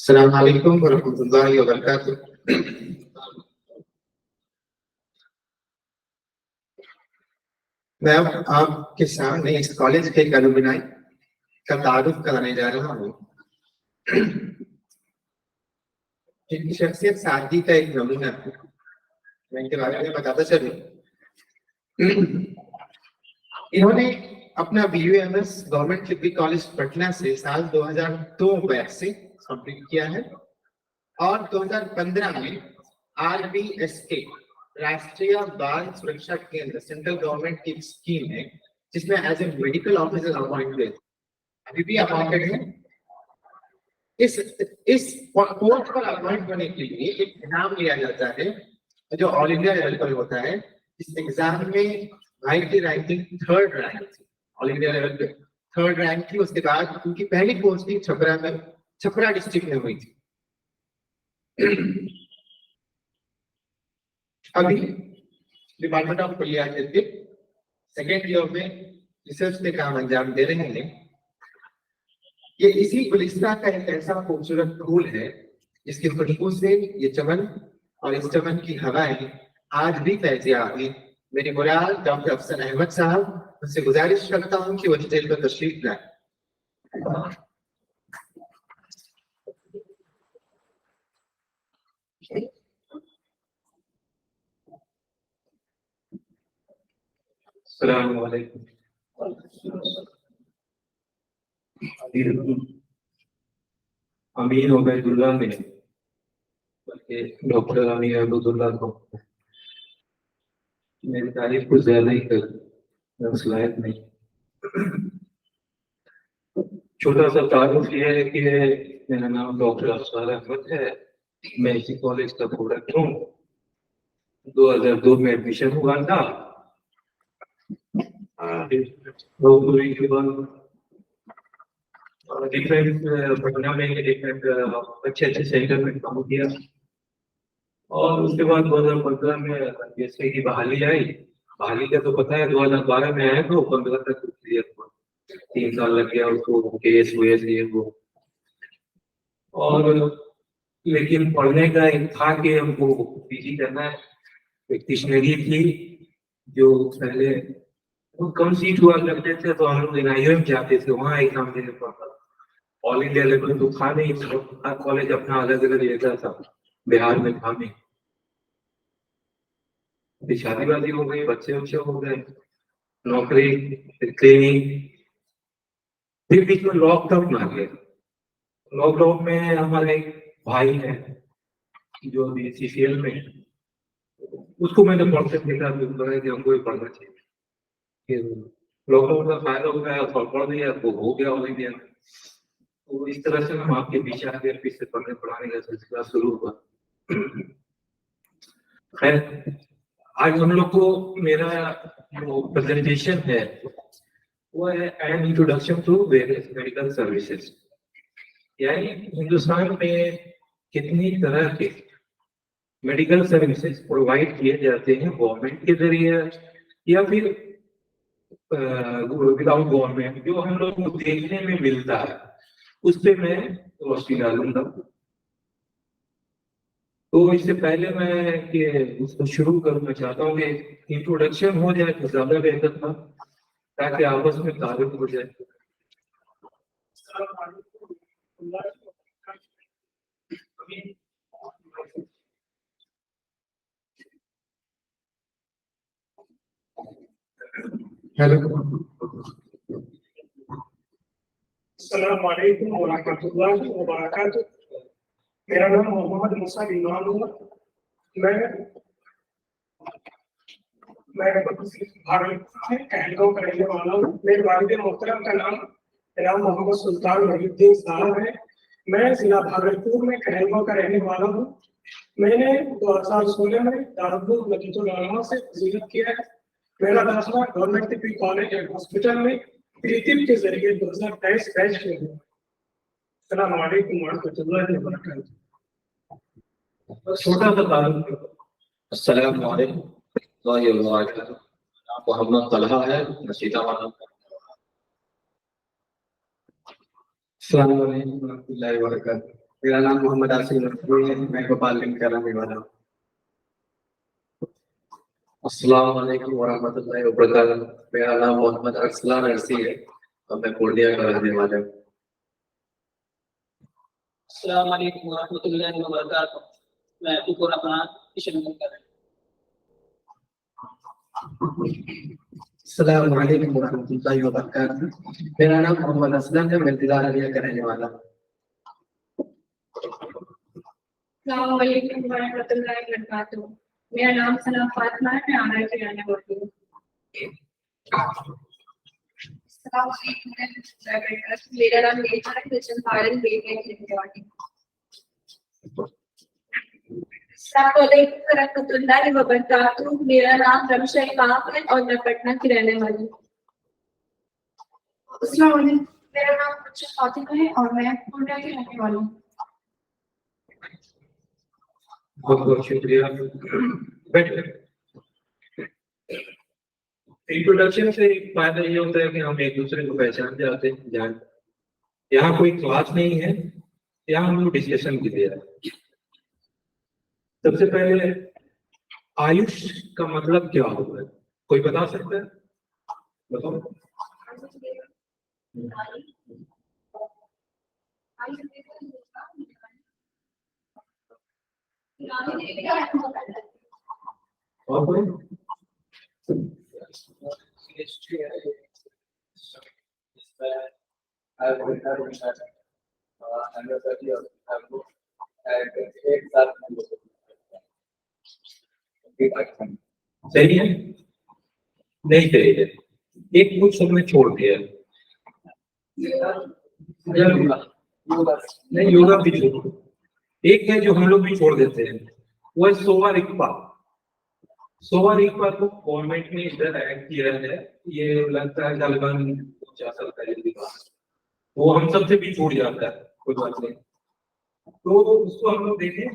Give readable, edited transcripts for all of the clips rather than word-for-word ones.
अस्सलाम वालेकुम वरहमतुल्लाहि वबरकातुह। मैं अब आपके सामने इस कॉलेज के एक अलुमनाई का तारुफ कराने जा रहा हूँ, जिनकी शख्सियत सादगी का एक नमूना है। मैं इनके बारे में बताता चलूं। इन्होंने अपना BUMS government degree college Patna से साल 2002 बैच से कंप्लीट किया है और 2015 में RBSK राष्ट्रीय बाल सुरक्षा केंद्र सेंट्रल गवर्नमेंट की स्कीम है, जिसमें as a medical officer appointed अभी भी अपॉइंटेड है। इस पोस्ट पर अपॉइंट होने के लिए एक एग्जाम लिया जाता है जो ऑल इंडिया लेवल पर होता है। इस एग्जाम में भाई की रैंकिंग 3rd रैंक थी, ऑल इंडिया लेवल पे 3rd रैंक थी। उसके बाद उनकी पहली पोस्टिंग छपरा डिस्ट्रिक्ट में हुई थी। अभी डिपार्टमेंट ऑफ पॉलिटिक्स के सेकेंड ईयर में रिसर्च के काम अंजाम दे रहे हैं। ये इसी गुलिस्ता का एक ऐसा खूबसूरत फूल है जिसकी खुशबू से ये चमन और इस चमन की हवाएं आज भी फैजियाब हैं। मेरी मुराद डॉक्टर अफसन अहमद साहब, उनसे गुजारिश करता हूँ कि वो स्टेज पर तशरीफ लाएं। अस्सलाम वालेकुम। अमीर उबैदुल्लाह में बल्कि डॉक्टर अमीर अब्दुल्लाह को मेरी तारीफ कुछ ज्यादा ही कर सलाहियत नहीं। छोटा सा तारुफ ये है कि मेरा नाम डॉक्टर अफसर अहमद है। मैं इसी कॉलेज का प्रोडक्ट हूँ। 2002 में एडमिशन हुआ था। के बाद डिफरेंट पटना में डिफरेंट अच्छे सेंटर में काम किया और उसके बाद 2015 में जैसे की बहाली आई। बहाली का तो पता है 2012 में आया तो 15 तक क्लियर हुआ। 3 साल लग गया उसको, केस हुए ये वो। और लेकिन पढ़ने का एक था कि हमको PG करना है। एक डिक्शनरी थी जो पहले वो कम सीट हुआ करते थे तो हम लोग NIM जाते थे, वहाँ एग्जाम देने पड़ता था। ऑल इंडिया लेवल तो था नहीं, हर कॉलेज अपना अलग अलग लेता था। बिहार में था नहीं। शादी वादी हो गई, बच्चे बच्चे हो गए, नौकरी, ट्रेनिंग, फिर बीच में लॉकडाउन आ गया। लॉकडाउन में हमारा एक भाई है जो अभी CCL में, उसको मैंने पढ़ते देखा कि हमको भी पढ़ना चाहिए। लॉकडाउन का फायदा हो गया, पढ़ लिया तो हो गया ऑल इंडिया में। तो इस तरह से हम आपके पीछे आगे फिर से पढ़ने पढ़ाने का सिलसिला शुरू हुआ। खैर, आज हम लोग को मेरा जो प्रेजेंटेशन है वो है an introduction to various medical services, यानी हिंदुस्तान में कितनी तरह के मेडिकल सर्विसेज प्रोवाइड किए जाते हैं गवर्नमेंट के जरिए या फिर विदाउट गवर्नमेंट, जो हम लोग को देखने में मिलता है उस पर मैं रोशनी डालूंगा। तो इससे पहले मैं कि उसको शुरू करना चाहता हूँ कि इंट्रोडक्शन हो जाए तो ज्यादा बेहतर था ताकि आपस में तारुफ हो जाए। हेलो, अस्सलाम वालेकुम वरहमतुल्लाहि वबरकातुह। मेरा नाम मोहम्मद मूसा इमरान है। मैं भागलपुर में कहलगांव का रहने वाला हूँ। मेरे वालिद मोहतरम का नाम जनाब मोहम्मद सुल्तान वहीउद्दीन साहब है। मैं जिला भागलपुर में कहलगांव का रहने वाला हूँ। मैंने 2016 में दारुल नजीतुल उलमा से तस्दीक किया है। मेरा दाखिला government degree college and hospital में प्रीतिम के जरिए 2023 बैच में हुआ। अस्सलाम वालेकुम वरहमतुल्लाहि वबरकातुह। छोटा सा तारुफ। अस्सलाम वालेकुम वरहमतुल्लाहि वबरकातुह। मोहम्मद तलहा है, नशीदा वाला। अस्सलाम वालेकुम वरहमतुल्लाहि वबरकातुह। मेरा नाम मोहम्मद आसिम नकवी है, मैं गोपालगंज का रहने वाला हूँ। अस्सलाम वालेकुम वरहमतुल्लाहि वबरकातुहू। मेरा नाम मोहम्मद अरसलान अरसी है और मैं पूर्णिया का रहने वाला हूँ। अस्सलाम वालेकुम रहमतुल्लाहि व बरकातहू। मैं अबू रहमान किशनगंज का। अस्सलाम वालेकुम वरहमतुल्लाहि वबरकातुहू। मेरा नाम मोहम्मद असलम है, मैं दिलार अलिया का रहने वाला हूँ। अस्सलाम वालेकुम वरहमतुल्लाहि वबरकातुहू। मेरा नाम सना फातिमा है, मैं आगरा की रहने वाली हूँ। अस्सलाम वालेकुम वरहमतुल्लाहि वबरकातुहू। मेरा नाम नेहा है, मैं चंपारण बेटिया की रहने वाली हूँ। अस्सलाम वालेकुम वरहमतुल्लाहि वबरकातुहू। मेरा नाम रमशा इमाम है और मैं पटना की रहने वाली हूँ। अस्सलाम वालेकुम, मेरा नाम रमशा फातिमा है और मैं पूर्णिया की रहने वाली हूँ। बहुत बहुत शुक्रिया। इंट्रोडक्शन से फायदा ये होता है कि हम एक दूसरे को पहचान जाते हैं, जान। यहाँ कोई क्लास नहीं है, यहाँ हम लोग डिस्कशन के लिए आए। सबसे पहले आयुष का मतलब क्या होता है, कोई बता सकता है? बताओ। और कोई? सही है? नहीं सही है, एक कुछ सबने छोड़ दिया। नहीं, योगा भी छोड़ो। एक है जो हम लोग भी छोड़ देते हैं, वो है सोवा रिक्पा। सोवा रिक्पा को गवर्नमेंट ने इधर ऐड किया है, ये लगता है तकरीबन 50 साल पहले की बात। वो हम सब से भी छूट जाता है, कोई बात नहीं। तो उसको हम लोग देखें।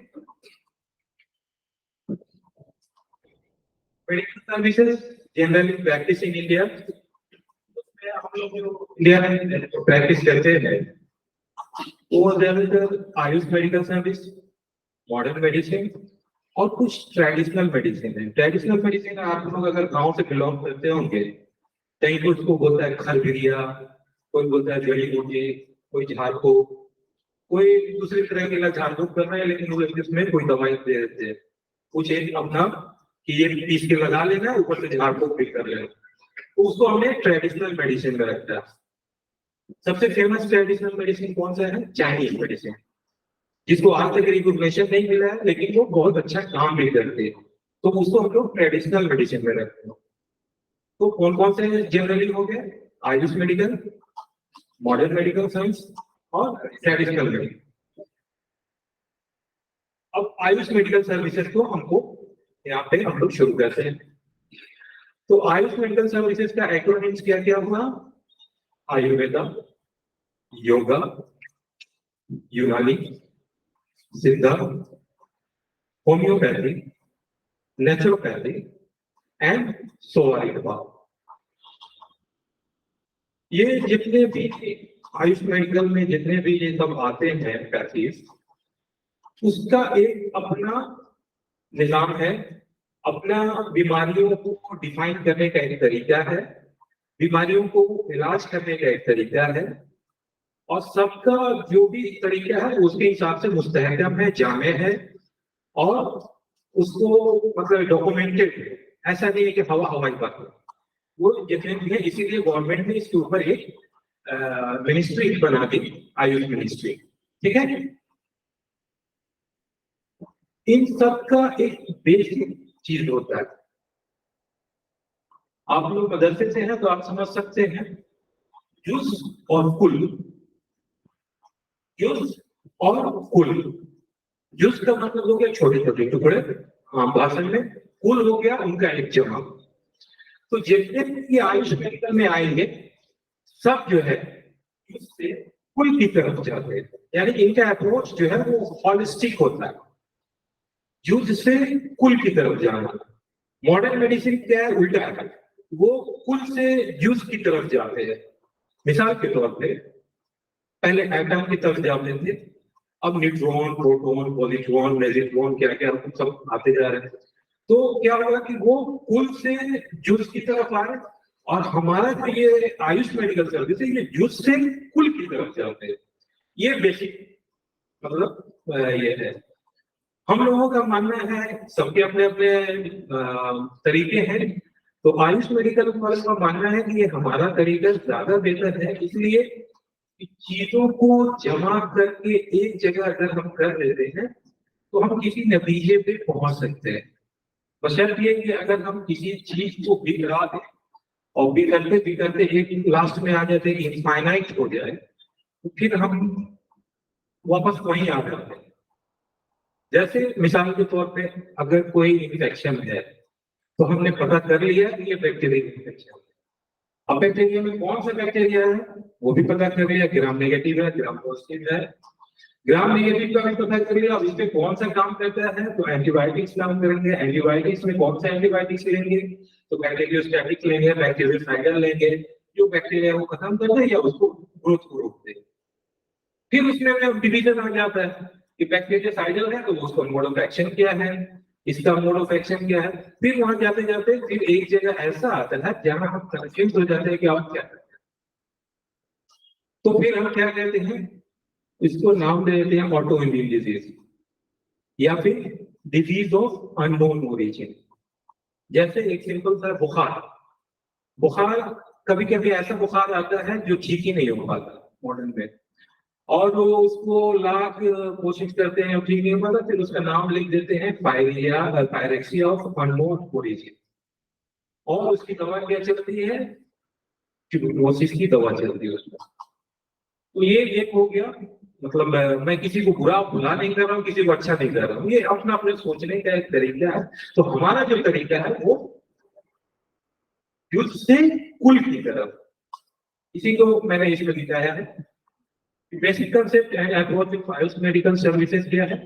Medical services generally practice in India, उसमें हम लोग जो इंडिया में प्रैक्टिस करते हैं वो ज्यादातर Ayush medical service, modern medicine और कुछ ट्रेडिशनल मेडिसिन है। ट्रेडिशनल मेडिसिन आप लोग अगर गांव से बिलोंग करते होंगे, कहीं तो उसको बोलता है खरगिरिया, कोई बोलता है जड़ी बूटी, कोई झाड़ फूक, कोई दूसरी तरह के इलाज झाड़ फूक कर रहे हैं, लेकिन वो इसमें कोई दवाई दे देते हैं। कुछ एक अपना कि ये पीस के लगा लेना, ऊपर से झाड़ फूक भी कर लेना, तो उसको हमने ट्रेडिशनल मेडिसिन में रखता है। सबसे फेमस ट्रेडिशनल मेडिसिन कौन सा है? चाइनीज मेडिसिन, जिसको आज तक रिकॉग्निशन नहीं मिला है, लेकिन वो बहुत अच्छा काम भी करते हैं, तो उसको हम लोग ट्रेडिशनल मेडिसिन में रखते हैं। तो कौन कौन से जनरली हो गए? Ayush medical, modern medical science और ट्रेडिशनल मेडिकल। अब आयुष मेडिकल सर्विसेज को हमको यहाँ पे हम लोग शुरू करते हैं। तो आयुष मेडिकल सर्विसेज का एक्रोनिम्स क्या क्या हुआ? आयुर्वेदा, योगा, यूनानी, सिद्धा, होम्योपैथी, नेचुरोपैथी एंड सोवा रिक्पा। ये जितने भी आयुष मेडिकल में जितने भी ये सब आते हैं पैथीज, उसका एक अपना निजाम है, अपना बीमारियों को डिफाइन करने का एक तरीका है, बीमारियों को इलाज करने का एक तरीका है, और सबका जो भी तरीका है उसके हिसाब से मुस्तहकम है, जामे है और उसको मतलब डॉक्यूमेंटेड है। ऐसा नहीं है कि हवा हवाई बात है, वो जितने भी है। इसीलिए गवर्नमेंट ने इसके ऊपर एक मिनिस्ट्री बना दी, आयुष मिनिस्ट्री। ठीक है, इन सब का एक बेसिक चीज होता है। आप लोग मदरसे से हैं तो आप समझ सकते हैं, जुज और कुल। जुज और कुल, जुज का मतलब हो गया छोटे छोटे टुकड़े आम भाषण में, कुल हो गया उनका एक जमा। तो जितने भी आयुष मेडिकल में आएंगे सब जो है उससे कुल की तरफ जाते हैं, यानी इनका अप्रोच जो है वो हॉलिस्टिक होता है, जुज से कुल की तरफ जाना। मॉडर्न मेडिसिन क्या है? उल्टा है, वो कुल से जुज की तरफ जाते हैं। मिसाल के तौर पे पहले एटम की तरफ जाते थे, अब न्यूट्रॉन, प्रोटॉन, पॉजिट्रॉन, नेगेट्रॉन, क्या क्या सब आते जा रहे हैं। तो क्या होगा कि वो कुल से जुज की तरफ आए, और हमारा जो ये आयुष मेडिकल सर्विस है ये जुज से कुल की तरफ चलते हैं। ये बेसिक मतलब ये है। हम लोगों का मानना है, सबके अपने अपने तरीके हैं, तो आयुष मेडिकल वालों का मानना है कि ये हमारा तरीका ज्यादा बेहतर है, इसलिए चीजों को जमा करके एक जगह अगर हम कर लेते हैं तो हम किसी नतीजे पे पहुंच सकते हैं। बशर्ते ये कि अगर हम किसी चीज को बिगड़ा दें और बिगड़ते एक लास्ट में आ जाते हैं, इनफाइनाइट हो जाए, तो फिर हम वापस वहीं आ जाते हैं। जैसे मिसाल के तौर पे अगर कोई इन्फेक्शन है तो हमने पता कर लिया कि ये बैक्टीरियल इन्फेक्शन है। अब बैक्टीरिया में कौन सा बैक्टीरिया है वो भी पता कर लिया, ग्राम नेगेटिव है, ग्राम पॉजिटिव है। ग्राम नेगेटिव का भी पता कर लिया, अब इस पे कौन सा काम करता है तो एंटीबायोटिक्स काम करेंगे। एंटीबायोटिक्स में कौन सा एंटीबायोटिक्स लेंगे तो बैक्टीरियोस्टैटिक लेंगे, बैक्टीरियोसाइडल लेंगे, जो बैक्टीरिया को खत्म कर दे या उसको ग्रोथ को रोक दे। फिर उसमें डिवीजन आ जाता है कि बैक्टीरियोसाइडल है तो उसका मोड ऑफ एक्शन क्या है, इसका मोड ऑफ एक्शन क्या है। फिर वहां जाते जाते फिर एक जगह ऐसा आता है जहां हम कंफ्यूज हो जाते हैं कि आप क्या करते हैं। तो फिर हम क्या कहते हैं, इसको नाम दे देते हैं ऑटो इम्यून डिजीज या फिर डिजीज ऑफ अननोन ओरिजिन। जैसे एक सिंपल सा बुखार कभी कभी ऐसा बुखार आता है जो ठीक ही नहीं हो पाता मॉडर्न में, और वो उसको लाख कोशिश करते हैं ठीक नहीं हो पाता, फिर उसका नाम लिख देते हैं पायरेक्सिया ऑफ अननोन ओरिजिन, और उसकी दवा क्या चलती है, ट्यूबरकुलोसिस की दवा चलती है उसमें। तो ये एक हो गया, मतलब मैं किसी को बुरा नहीं कर रहा हूँ, किसी को अच्छा नहीं कर रहा हूँ, ये अपना अपने सोचने का एक तरीका है। तो हमारा जो तरीका है वो युद्ध से कुल की तरफ, इसी को मैंने इसमें दिखाया है। Basic concept and approach of AYUSH medical services क्या है।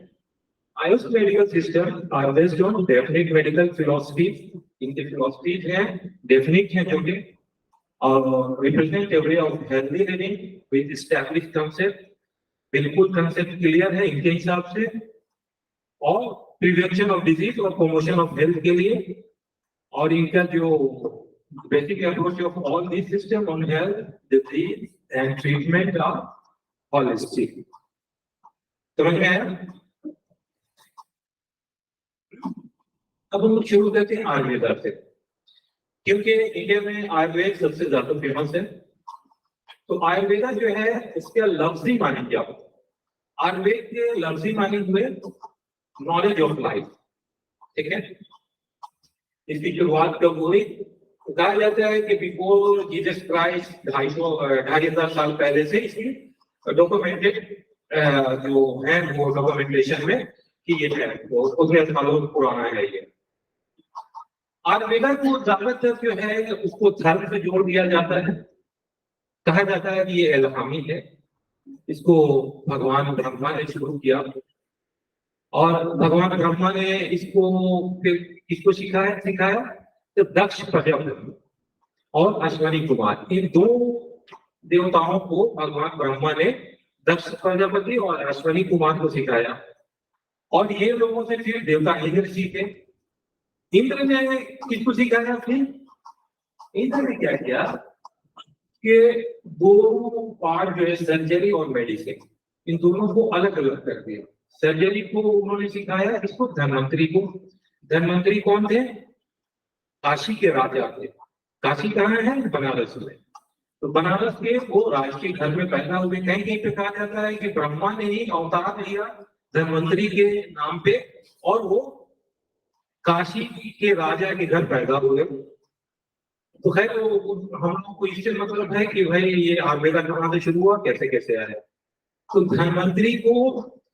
AYUSH medical system are based on definite medical philosophy. इनकी फिलॉसफीज हैं डेफिनिट हैं जो कि represent a way of healthy living with established concept. बिल्कुल कंसेप्ट क्लियर है इनके हिसाब से, और प्रिवेंशन ऑफ डिजीज और प्रमोशन ऑफ हेल्थ के लिए। और इनका जो basic approach of all this system on health, disease and treatment are holistic. समझ में आया? अब हम शुरू करते हैं आयुर्वेदा से, क्योंकि इंडिया में आयुर्वेद सबसे ज्यादा फेमस है। तो आयुर्वेदा जो है इसके लफ्जी मानी क्या हो, आयुर्वेद के लफ्जी मानी हुए नॉलेज ऑफ लाइफ, ठीक है। इसकी शुरुआत कब हुई? कहा जाता है कि बिफोर जीसस क्राइस्ट 250 साल पहले से इसकी डॉक्यूमेंटेड जो है वो डॉक्यूमेंटेशन में कि ये है, वो उतने सालों पुराना है ये। आयुर्वेदा को ज्यादातर जो है उसको धर्म से जोड़ दिया जाता है, कहा जाता है कि ये इल्हामी है, इसको भगवान ब्रह्मा ने शुरू किया, और भगवान ब्रह्मा ने इसको फिर किसको सिखाया तो दक्ष प्रजापति और अश्वनी कुमार, इन दो देवताओं को भगवान ब्रह्मा ने दक्ष प्रजापति और अश्वनी कुमार को सिखाया। और ये लोगों से फिर देवता इंद्र सीखे। इंद्र ने किसको सिखाया? फिर इंद्र ने क्या किया कि दो पार्ट जो है सर्जरी और मेडिसिन, इन दोनों को अलग अलग कर दिया। सर्जरी को उन्होंने सिखाया इसको धन्वंतरी को। धन्वंतरी कौन थे? काशी के राजा थे। काशी कहाँ है? बनारस में। तो बनारस के वो राजकीय घर में पैदा हुए। कहीं कहीं पे कहा जाता है कि ब्रह्मा ने ही अवतार लिया धन्वंतरी के नाम पे, और वो काशी के राजा के घर पैदा हुए। तो खैर हम लोग को इससे मतलब है कि भाई ये आयुर्वेदा कहाँ से शुरू हुआ, कैसे कैसे आया। तो धन्वंतरी को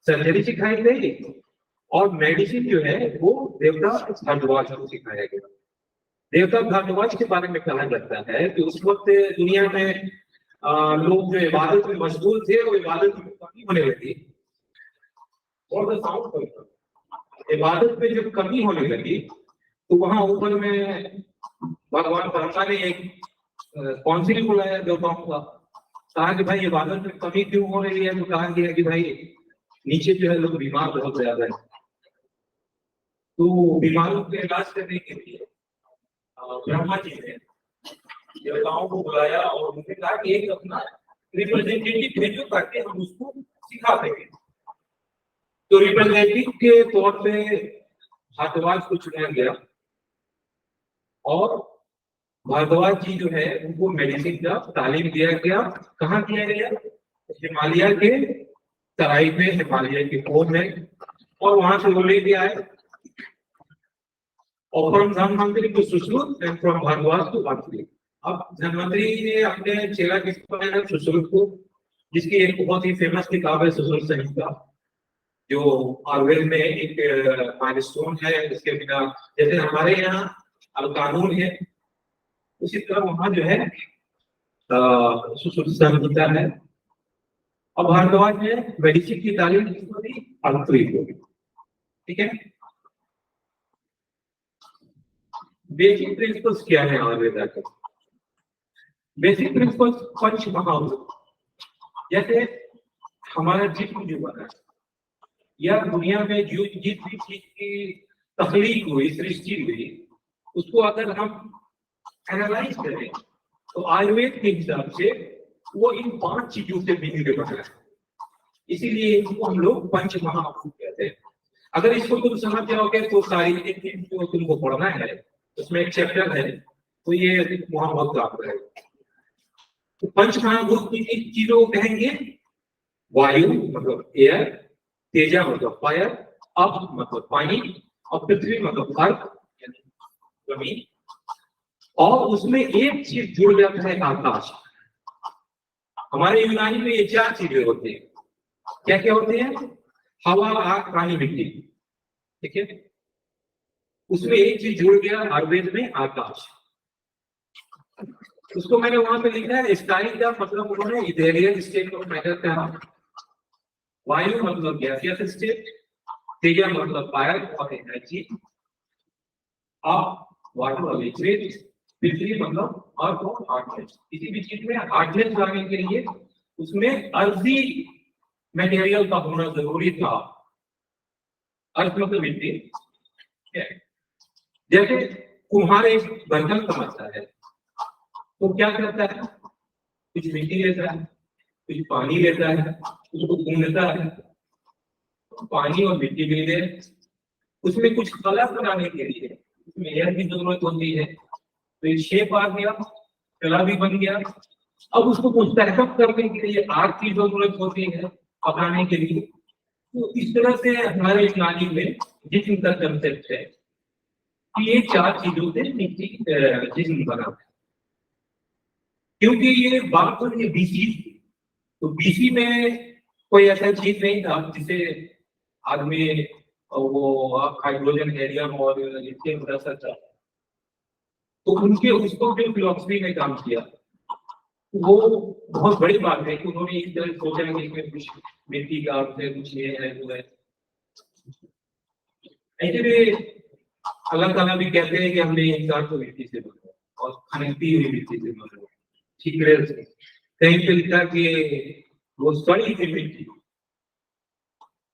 सर्जरी सिखाई गई, और मेडिसिन जो है वो देवता भारद्वाज को सिखाया गया। देवता भारद्वाज के बारे में कहा जाता है कि उस वक्त दुनिया में लोग जो इबादत में मशगूल थे वो इबादत में कमी होने लगी। और इबादत में जब कमी होने लगी तो वहां ऊपर में भगवान ब्रह्मा ने एक काउंसिल बुलाया देवताओं का, कहा कि भाई इबादत में कमी क्यों हो रही है। तो कहा गया कि भाई नीचे जो है लोग बीमार बहुत ज्यादा है, तो बीमारों के इलाज करने के लिए ब्रह्मा जी ने देवताओं को बुलाया और उनसे कहा कि एक अपना रिप्रेजेंटेटिव भेजो ताकि हम उसको सिखा सकें। तो रिप्रेजेंटेटिव के तौर पे भारद्वाज को चुना गया और भारद्वाज जी जो है उनको मेडिसिन का तालीम दिया गया। कहाँ दिया गया? हिमालय के तराई में, हिमालय के कोर में, और वहां से वो लेके आए और फ्रॉम धनवंतरी को सुश्रुत एंड फ्रॉम भारद्वाज को वात्सल्य। अब धनवंतरी ने अपने चेला किसको बनाया? सुश्रुत को, जिसकी एक बहुत ही फेमस किताब है सुश्रुत संहिता, जो आयुर्वेद में एक माइलस्टोन है। इसके बिना जैसे हमारे यहाँ अल कानून है, उसी तरह वहां जो है सुश्रुत संहिता है। अब भारद्वाज ने मेडिसिन की तालीम किसको दी? अंतरी को। ठीक है, बेसिक प्रिंसिपल्स क्या है आयुर्वेदा के? बेसिक प्रिंसिपल्स पंच महाभूत। जैसे हमारा जिस्म जो बना है या दुनिया में जो जिस भी चीज की तख्लीक हुई, सृष्टि हुई, उसको अगर हम एनालाइज करें तो आयुर्वेद के हिसाब से वो इन 5 चीजों से मिलकर बना है। इसीलिए इसको हम लोग पंच महाभूत कहते हैं। अगर इसको तुम समझ जाओगे तो सारी एक चीज जो तुमको पढ़ना है उसमें एक चैप्टर है, तो ये वहां बहुत काम रहेगा। तो पंच महाभूत की चीजों को कहेंगे वायु मतलब एयर, तेजा मतलब फायर, अप मतलब पानी, और पृथ्वी मतलब अर्थ जमीन, और उसमें एक चीज जुड़ जाता है आकाश। हमारे यूनानी में ये 4 चीजें होती है। क्या क्या होते हैं? हवा, आग, पानी, मिट्टी। ठीक है, उसमें एक चीज जुड़ गया आयुर्वेद में, आकाश। उसको मैंने वहां पे लिखा है स्काई का मतलब उन्होंने इथेरियल स्टेट ऑफ मैटर कहा, वायु मतलब गैसियस स्टेट, तेजा मतलब फायर और एनर्जी, वाटर और लिक्विड, पृथ्वी मतलब अर्थ और हार्डनेस। किसी भी चीज में हार्डनेस लाने के लिए उसमें अर्जी मटेरियल का होना जरूरी था। अर्थ मतलब मिट्टी। जैसे कुम्हार एक बर्तन समझता है तो क्या करता है? कुछ मिट्टी लेता है, कुछ पानी लेता है, उसको गूंदता है, पानी और मिट्टी मिल गए, उसमें कुछ कला बनाने के लिए उसमें एयर की जरूरत होती है, तो एक शेप आ गया, कला भी बन गया। अब उसको मुस्तहकम करने के लिए आग की जरूरत होती है पकाने के लिए। तो इस तरह से हमारे यूनानी में जिस्म का कंसेप्ट है कि ये 4 चीजों से जिस्म बना है। क्योंकि ये बात हो रही है बीसी, तो बीसी में कोई ऐसा चीज नहीं था जिसे आदमी वो हाइड्रोजन, हेलियम और लिथियम बता सकता। तो उनके उसको जो फिलॉसफी ने काम किया वो बहुत बड़ी बात है कि उन्होंने इस तरह सोचा कि इसमें कुछ मिट्टी का कुछ ये है वो है। ऐसे भी अल्लाह ताला भी कहते हैं कि हमने इंसान को मिट्टी से बनाया और खनकती हुई मिट्टी से बनाया। ठीक है, कहीं पे लिखा कि वो सड़ी हुई मिट्टी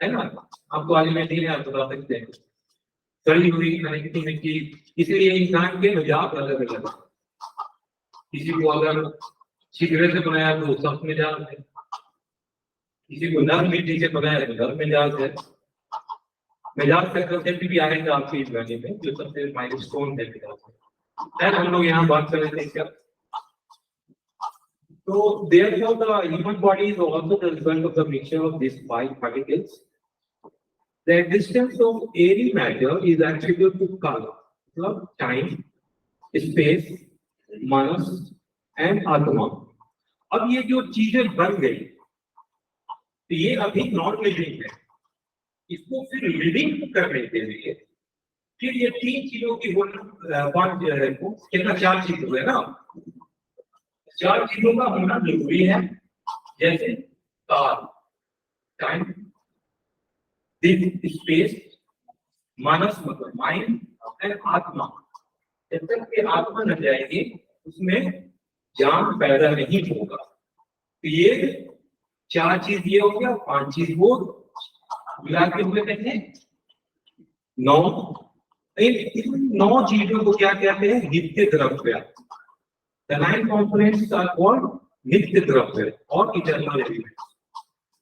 है ना, आपको आज मैं नहीं आप बता सकते हैं, सड़ी हुई खनकती मिट्टी। इसलिए इंसान के मजाक अलग अलग है। किसी को अगर सिगरेट से बनाया तो सख्त मिजाज है, किसी को नर्म मिट्टी से बनाया तो नर्म मिजाज है। मिजाज का कंसेप्ट भी आएगा आपकी इस गाने में, जो सबसे माइलस्टोन है मिजाज। हम लोग यहाँ बात कर रहे थे क्या? So therefore the human body is also the result of the mixture of these 5 particles. The existence of airy matter is attributed to kala, time, space, manas and atma. अब ये जो चीजें बन गई तो ये अभी नॉन लिविंग है। इसको फिर लिविंग करने के लिए फिर ये 3 चीजों की कितना 4 चीज हुए ना, 4 चीजों का होना जरूरी है। जैसे काल, टाइम, स्पेस, मानस मतलब माइंड एंड आत्मा। जब तक कि आत्मा न जाएगी उसमें ज्ञान पैदा नहीं होगा। तो ये 4 चीज ये हो गया, 5 चीज वो मिला के हुए कहते हैं 9। इन 9 चीजों को क्या कहते हैं? नित्य द्रव्य। The 9 components are called नित्य द्रव्य और इटर्नल एलिमेंट।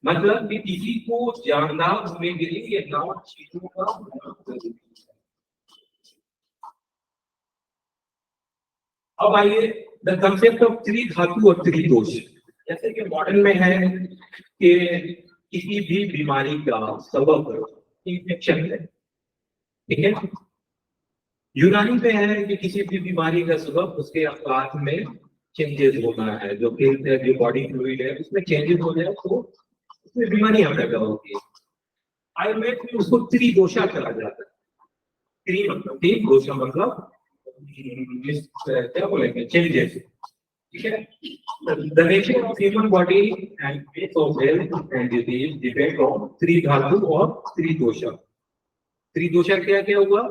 मतलब कि किसी को जानदार होने के लिए ये 9 चीजों का होना जरूरी है। अब आइए द कंसेप्ट ऑफ त्रिधातु और त्रिदोष। जैसे कि मॉडर्न में है कि किसी भी बीमारी का सबब इन्फेक्शन है, ठीक है। यूनानी में है कि किसी भी बीमारी का सबब उसके अखलाक में चेंजेस होना है, जो फिल्थ है, जो बॉडी फ्लूइड है, उसमें चेंजेस हो जाए तो उसमें बीमारियां पैदा होती है। आयुर्वेद में उसको त्रिदोषा कहा जाता है। त्रि मतलब तीन, दोषा मतलब क्या बोलेंगे, चेंजेस, ठीक है। The nature of human body and phase of health and disease depend on त्रिधातु और त्रिदोषा। त्रिदोषा क्या क्या हुआ?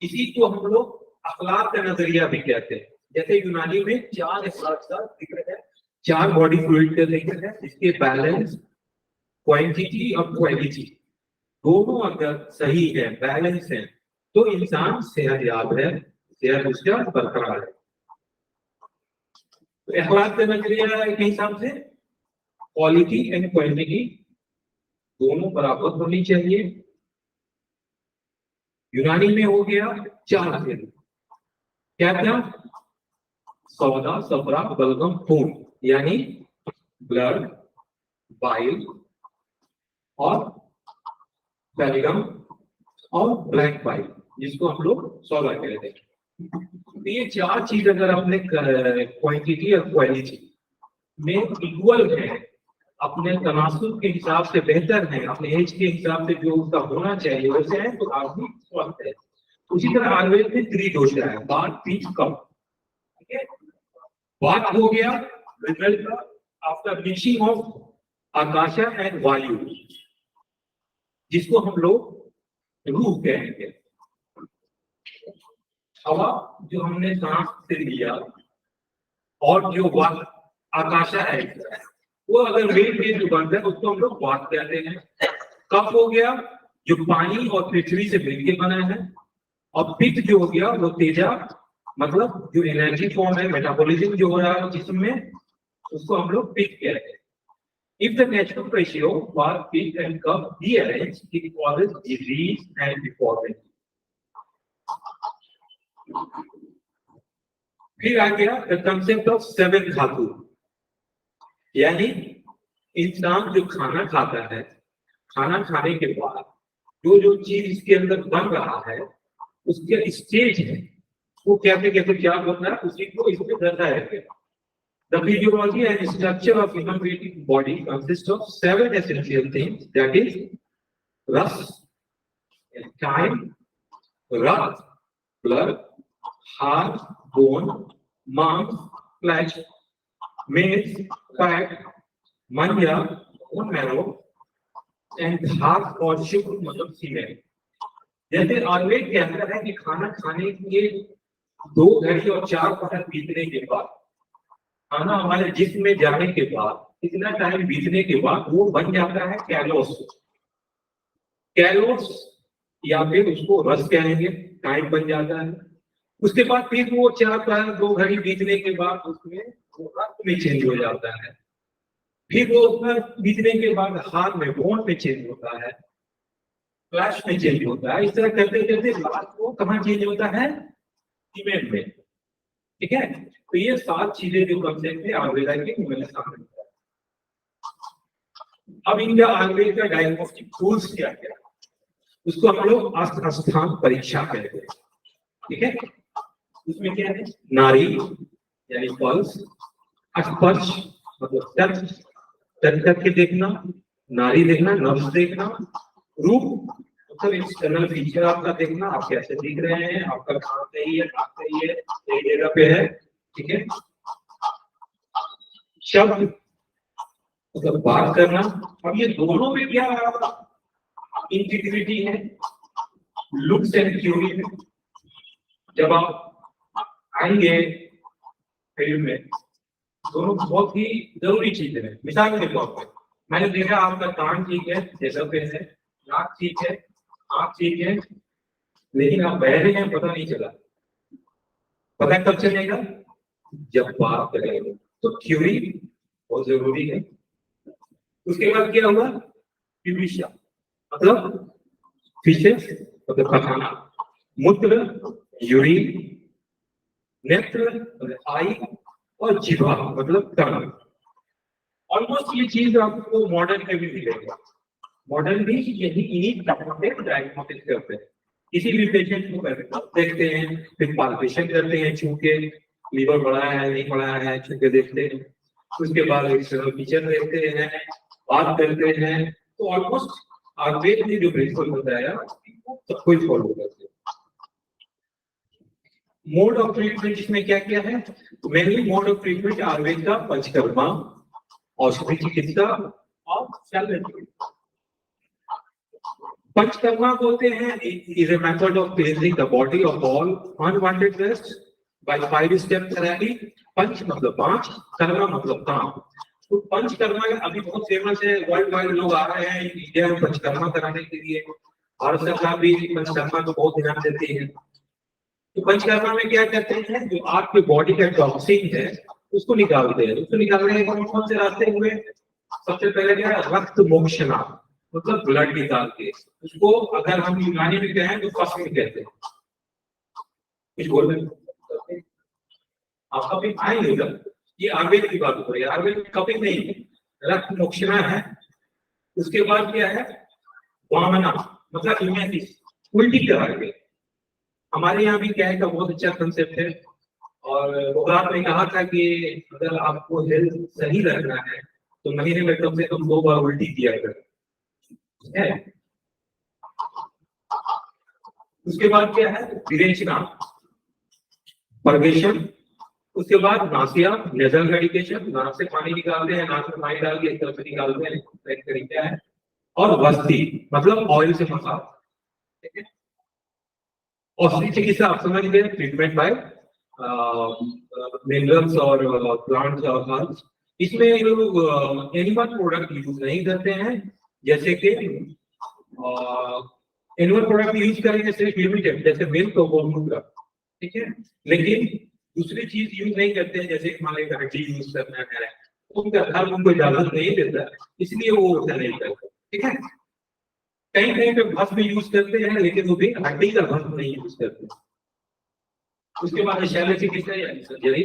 इसी को हम लोग अखलाक का नजरिया भी कहते हैं। जैसे यूनानी में 4 अखलाक का जिक्र है, 4 बॉडी फ्लूइड का जिक्र है, इसके बैलेंस, क्वांटिटी और क्वालिटी दोनों अगर सही है, बैलेंस है, तो इंसान सेहतयाब है, सेहत उसका बरकरार है। तो अखलाक का नजरिया के हिसाब से क्वालिटी एंड क्वांटिटी दोनों बराबर होनी चाहिए। यूनानी में हो गया 4 खेल, क्या क्या? सौदा, सफरा, बलगम, खून, यानी ब्लड, बाइल और बेलगम और ब्लैक बाइल, जिसको हम लोग सौदा कहते हैं। तो ये 4 चीज अगर अपने क्वांटिटी और क्वालिटी में इक्वल है, अपने तनासुब के हिसाब से बेहतर है, अपने एज के हिसाब से जो उसका होना चाहिए वैसे है, तो आदमी स्वस्थ है। उसी तरह आयुर्वेद में त्रिदोषा है, बात, पित्त, कफ, ठीक है। बात हो गया result after mixing of akasha and vayu, जिसको हम लोग रूह कहेंगे। हवा जो हमने सांस से लिया और जो आकाशा है वो अगर मेल में जो बनता है उसको हम लोग वात कहते हैं। कफ हो गया जो पानी और पृथ्वी से मिलकर बना है, और पित्त जो हो गया वो तेजा, मतलब जो एनर्जी फॉर्म है, मेटाबॉलिज्म जो हो रहा है जिसमें, उसको हम लोग पित्त कहते हैं। If the natural ratio for pitt and cough rearrange, it causes disease and deformity. फिर आ गया the concept of 7 धातु, यानी इंसान जो खाना खाता है, खाना खाने के बाद जो जो चीज इसके अंदर बन रहा है उसके स्टेज है, वो कैसे कैसे क्या होता है, उसी को इसमें दर्शाया गया। The physiology and structure of human body consists of 7 essential things, that is rus, time, rakt, blood, heart, bone, मांस, flesh, meat, fat, manja, bone marrow, and heart और शुक्र मतलब सीमेन। जैसे आयुर्वेद कहता है कि खाना खाने के 2 घड़ी और 4 पटक बीतने के बाद, खाना हमारे जिस्म में जाने के बाद कितना टाइम बीतने के बाद वो बन जाता है कैलोस। कैलोस या फिर उसको रस कहेंगे, टाइम बन जाता है। उसके बाद फिर वो 2 घड़ी बीतने के बाद उसमें वो रक्त में चेंज हो जाता है। फिर वो उसमें बीतने के बाद हाथ में, बोन में चेंज होता है, फ्लैश में चेंज होता है। इस तरह करते करते लास्ट वो कहाँ चेंज होता है? सीमेंट में, ठीक है। तो ये 7 चीजें जो कंसेप्ट है आयुर्वेद के मैंने सामने बताया। अब इनका आयुर्वेद का डायग्नोस्टिक टूल्स क्या क्या, उसको हम लोग अस्थान परीक्षा कहते हैं, ठीक है। उसमें क्या है? नारी यानी पल्स, स्पर्श मतलब टच, टच करके देखना, नारी देखना, नब्ज देखना, रूप मतलब एक्सटर्नल फीचर आपका देखना, आप कैसे दिख रहे हैं, आपका खाना सही है, नाक सही है, सही जगह पे है, ठीक है। शब्द मतलब बात करना। अब ये दोनों में क्या इंटीग्रिटी है, लुक्स एंड क्यूरी में। जब आप आएंगे फील्ड में, दोनों बहुत ही जरूरी चीजें हैं। मिसाल के तौर पर मैंने देखा आपका कान ठीक है, जैसा पे है, नाक ठीक है, आँख ठीक है, लेकिन आप बहरे हैं, पता नहीं चला। पता कब चलेगा? जब बात करेंगे। तो थ्योरी बहुत जरूरी है। उसके बाद क्या हुआ? प्यूबिया मतलब फीचर्स मतलब पखाना, मूत्र यूरिन, नेत्र मतलब आई, और जिह्वा मतलब टंग। ऑलमोस्ट ये चीज आपको मॉडर्न में भी मिलेगा। मॉडर्न भी यही इन्हीं से डायग्नोसिस करते हैं। किसी भी पेशेंट को देखते हैं, फिर पाल्पेशन करते हैं, छू के लीवर बढ़ा है नहीं बढ़ा है छू के देखते हैं, उसके बाद एक्सटर्नल फीचर देखते हैं, बात करते हैं। तो ऑलमोस्ट आयुर्वेद ने जो प्रिंसिपल बताया सब कुछ फॉलो करते हैं। मोड ऑफ ट्रीटमेंट इसमें क्या क्या है? Mainly mode of treatment Ayurveda का पंचकर्मा, औषधि चिकित्सा और शल्य। पंचकर्मा बोलते हैं is a method of cleansing the body of all unwanted waste by 5-step therapy। पंच मतलब पांच, कर्मा मतलब काम। तो पंचकर्मा अभी बहुत फेमस है, वर्ल्ड वाइड लोग आ रहे हैं इंडिया में पंचकर्मा कराने के लिए। भारत सरकार भी पंचकर्मा को बहुत ध्यान देती है। तो पंचकर्मा में क्या करते हैं? जो आपके बॉडी का टॉक्सिन है उसको निकालते हैं। उसको निकालने के कौन से रास्ते हुए? सबसे पहले क्या है? रक्त मोक्षणा मतलब ब्लड निकाल के। उसको अगर हम यूनानी में कहें तो फस्ट में कहते हैं। कुछ बोल रहे आप कभी आएंगे उधर? ये आयुर्वेद की बात हो रही है, आयुर्वेद में कभी नहीं, रक्त मोक्षणा है। उसके बाद क्या है? वामना मतलब इमेजिस, उल्टी कराएंगे। हमारे यहाँ भी क्या है का बहुत अच्छा कंसेप्ट है। और आपने कहा था कि अगर आपको हेल्थ सही रखना है तो महीने में कम से कम 2 बार उल्टी किया करें। है। उसके बाद क्या है? विरेचना, परवेशन। उसके बाद नासिया, नेजल मेडिकेशन, नाक से पानी निकालते हैं, नाक में पानी डाल के एक तरफ से निकालते हैं, एक तरीका है। और वस्ती मतलब ऑयल से मसाज। ठीक है। औषधि चिकित्सा आप समझ गए, ट्रीटमेंट बाय मिनरल्स और प्लांट्स और हर्ब्स। इसमें लोग एनिमल प्रोडक्ट यूज नहीं करते हैं, जैसे कि एनिमल प्रोडक्ट यूज करेंगे सिर्फ लिमिटेड, जैसे मिल्क और गोमूत्र। ठीक है। लेकिन दूसरी चीज यूज नहीं करते हैं, जैसे हमारे हड्डी यूज करना है, उनका धर्म उनको इजाजत नहीं देता, इसलिए वो ऐसा नहीं करते। ठीक है। कहीं कहीं पे भस्म यूज करते हैं, लेकिन वो भी हड्डी का भस्म नहीं यूज करते। उसके बाद शल्य चिकित्सा यानी सर्जरी।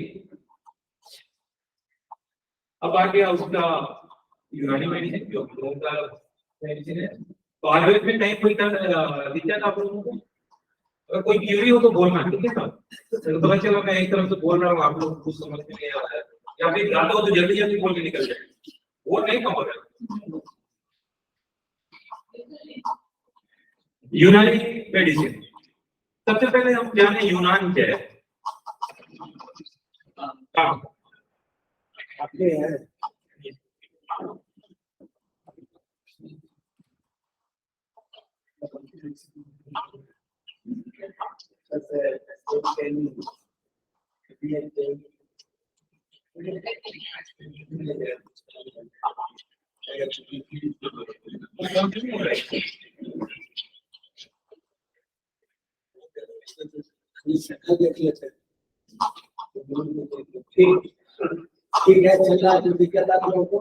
अब आ गया उसका यूनानी मेडिसिन, जो का मेडिसिन है। तो आयुर्वेद में कहीं कोई दिक्कत आप लोगों को? अगर कोई क्यूरी हो तो बोलना, ठीक है ना? तो पता चला मैं एक तरफ से बोल रहा हूँ, आप लोग कुछ समझ में नहीं आ रहा है, या फिर जाता हो तो जल्दी जल्दी बोल के निकल जाए, वो नहीं कम होगा। यूनानी मेडिसिन, सबसे पहले हम जाने यूनान क्या है। ठीक है, चल रहा है। जो दिक्कत आप लोगों को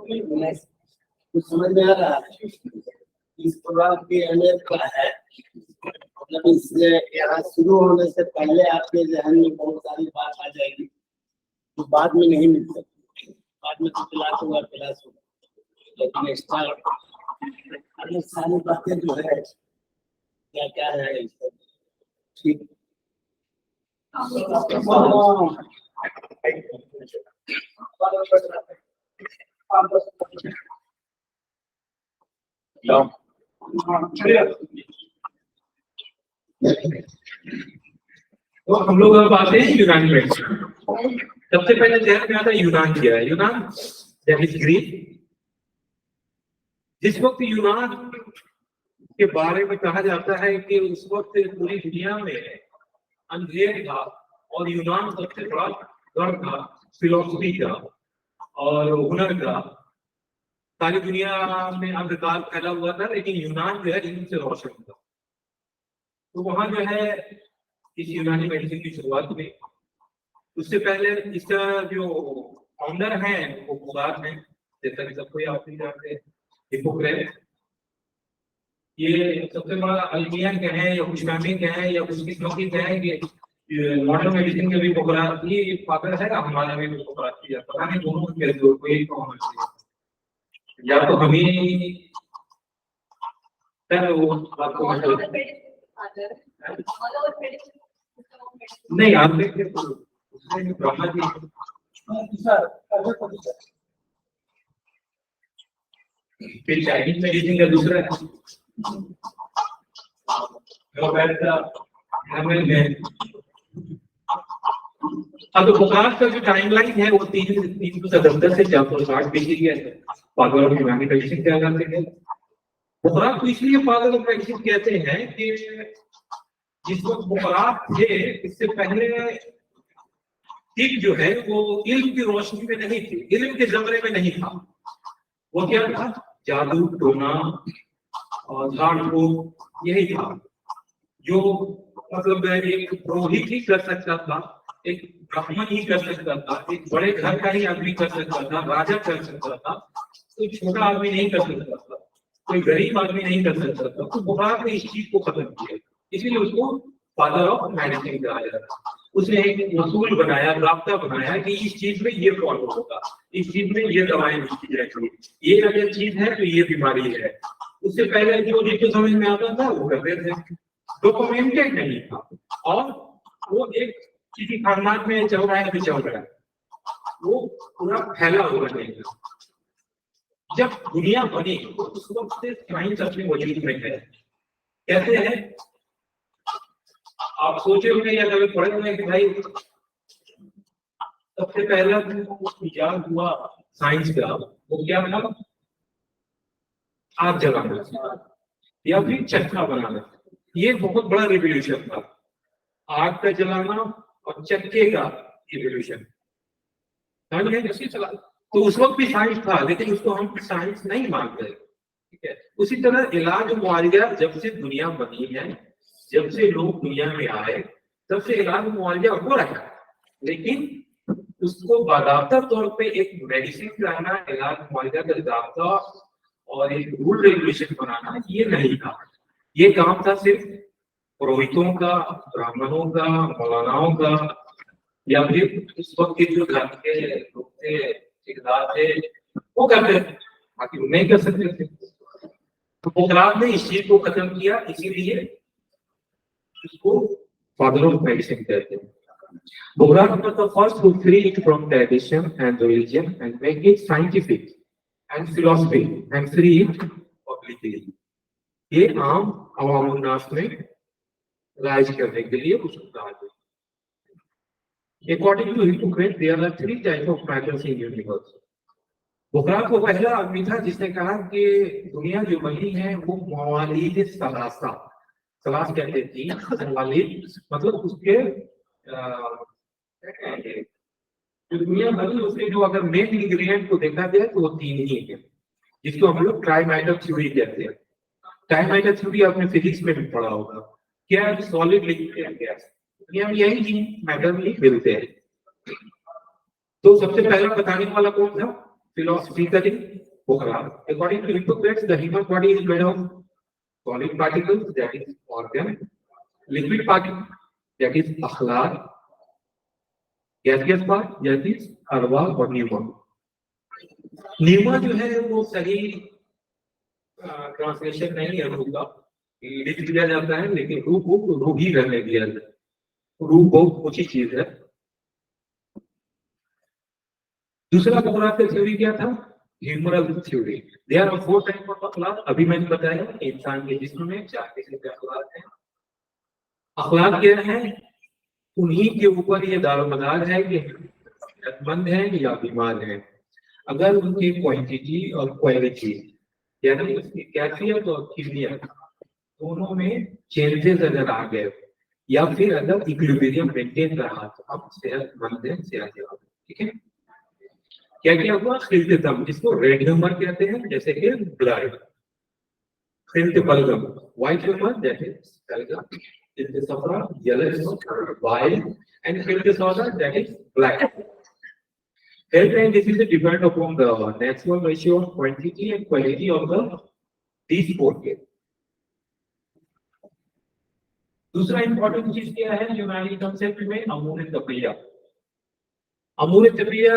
कुछ समझ में आ रहा है? इस प्रोग्राम की अहमियत क्या है? मतलब इससे यहाँ शुरू होने से पहले आपके जहन में बहुत सारी बात आ जाएगी, तो बाद में नहीं मिल सकती। बाद में तो क्लास होगा, लेकिन एक्स्ट्रा अन्य सारी बातें जो है क्या क्या है ठीक। तो हम लोग अब आते हैं यूनान में। सबसे पहले ध्यान में आता है यूनान क्या है। यूनान दैट इज ग्रीक। जिस वक्त यूनान के बारे में कहा जाता है कि उस वक्त पूरी दुनिया में अंधेर था, और यूनान सबसे बड़ा गढ़ था फिलोसफी का और हुनर का। सारी दुनिया में अंधकार फैला हुआ था, लेकिन यूनान जो है इल्म से रोशन था। तो वहां जो है इस यूनानी मेडिसिन की शुरुआत हुई। उससे पहले इसका जो फाउंडर है वो बुखार है, जैसा कि सबको आप भी जानते हैं, हिप्पोक्रेट। ये सबसे बड़ा अल्मियन कहें या कुछ नामी कहें या कुछ किस्मती कहें कि मॉडर्न मेडिसिन के भी बुखार ये फादर है, हमारा भी बुखार की है, पता नहीं दोनों के दो कोई कौन है, या तो हम ही वो आपको नहीं आप देखिए तो उसमें ब्रह्मा जी फिर चाइनीज मेडिसिन का दूसरा है अब तो बुखार का जो टाइमलाइन है वो 377 से 460 बीसी है। फादर ऑफ यूनानी मेडिसिन क्या कहते हैं? बुखार को इसलिए फादर ऑफ मेडिसिन कहते हैं कि जिस वक्त बुखार थे इससे पहले ठीक जो है वो इल्म की रोशनी में नहीं थी, इल्म के जमरे में नहीं था। वो क्या था? जादू, टोना और झाड़ फूक, यही था जो मतलब एक पुरोहित ही कर सकता था, एक ब्राह्मण ही कर सकता था, एक बड़े घर का ही आदमी कर सकता था, राजा कर सकता था, कोई छोटा आदमी नहीं कर सकता था, कोई गरीब आदमी नहीं कर सकता था। तो बुखार ने इस चीज को खत्म किया, इसीलिए उसको फादर ऑफ मेडिसिन कहा जाता है। उसने एक उसूल बनाया, रास्ता बनाया कि इस चीज में ये फॉलो होगा, इस चीज में ये दवाएं की जाएगी, ये अगर चीज है तो ये बीमारी है। उससे पहले जो जिसको समझ में आता था वो करते थे, डॉक्यूमेंटेड नहीं था, और वो एक किसी खानदान में चल रहा है तो चल रहा है, वो पूरा फैला हुआ नहीं था। जब दुनिया बनी तो उस वक्त से साइंस अपने वजूद में है। कैसे है? आप सोचे होंगे या कभी पढ़े होंगे कि भाई सबसे पहला इजाद हुआ साइंस का वो क्या था? आग जलाना या फिर चक्का बनाना। ये बहुत बड़ा रिवॉल्यूशन था, आग का जलाना और चक्के का रिवॉल्यूशन। जैसे चला तो उस वक्त भी साइंस था, लेकिन उसको हम साइंस नहीं मानते, ठीक है। उसी तरह इलाज मुआवजा जब से दुनिया बनी है, जब से लोग दुनिया में आए, तब से इलाज मुआवजा हो रहा है, लेकिन उसको बाकायदा तौर पे एक मेडिसिन कराना, इलाज मुआवजा का जाब्ता और एक रूल रेगुलेशन बनाना, ये नहीं था। ये काम था सिर्फ पुरोहितों का, ब्राह्मणों का, मौलानाओं का, या फिर उस वक्त के जो घर के लोग थे, ठेकेदार थे, वो करते थे, बाकी वो नहीं कर सकते थे। तो बुखार ने इस चीज को खत्म किया, इसीलिए इसको फादर ऑफ मेडिसिन कहते हैं। बुखार was the first to free it from tradition and religion and make it scientific and philosophy and free it publicly। ये आम अवामुन्नास में राइज करने के लिए उसको कहा गया। According to Hippocrates, there are 3 types of matters in universe। बुखार को पहला आदमी था जिसने कहा कि दुनिया जो बनी है वो मवालिद सलासा, सलास कहते थे, मवालिद मतलब उसके जो दुनिया बनी उसके जो अगर मेन इंग्रेडिएंट को देखा जाए तो वो 3 ही है, जिसको हम लोग ट्राइमेटल थ्योरी कहते हैं। ट्राइमेटल थ्योरी आपने फिजिक्स में भी पढ़ा होगा। क्या है? Solid, liquid and gas. दुनिया में यही 3 मैटर में मिलते हैं। तो सबसे पहला बताने वाला कौन था? फिलोसफिकली बुखार। According to Hippocrates, the human body is made of solid particles, that is organ, liquid particles, that is akhlaq, gaseous part, that is arwah और न्यूमा। न्यूमा जो है वो सही ट्रांसलेशन नहीं है रूह का, लिख दिया जाता है, लेकिन रूह को रूह ही रहने दिया जाता है। रूह बहुत ऊंची चीज है। दूसरा बुखार का थ्योरी क्या था? Humoral theory. There are 4 type of अखलाक। अभी मैंने बताया इंसान के जिस्म में 4 किस्म के अखलाक हैं। अखलाक क्या है? उन्हीं के ऊपर ये दारोमदार है कि सेहतमंद है या बीमार है। अगर उनकी क्वांटिटी और क्वालिटी यानी उसकी कैफियत और किमियत दोनों में चेंजेस अगर आ गए या फिर अगर इक्विलिब्रियम मेंटेन रहा तो आप सेहतमंद हैं, सेहतयाब। ठीक है। क्या क्या हुआ, खिलते दम, जिसको रेड ह्यूमर कहते हैं, जैसे कि ब्लड, खिलते बलगम, व्हाइट ह्यूमर जैसे सलगम, खिलते सफरा yellow, white, and fill disorder that is black. Health and disease depend upon the natural ratio of quantity and quality of the these four care. दूसरा इंपॉर्टेंट चीज क्या है यूनानी कंसेप्ट में, अमूर्त तपिया। अमूर्त तपिया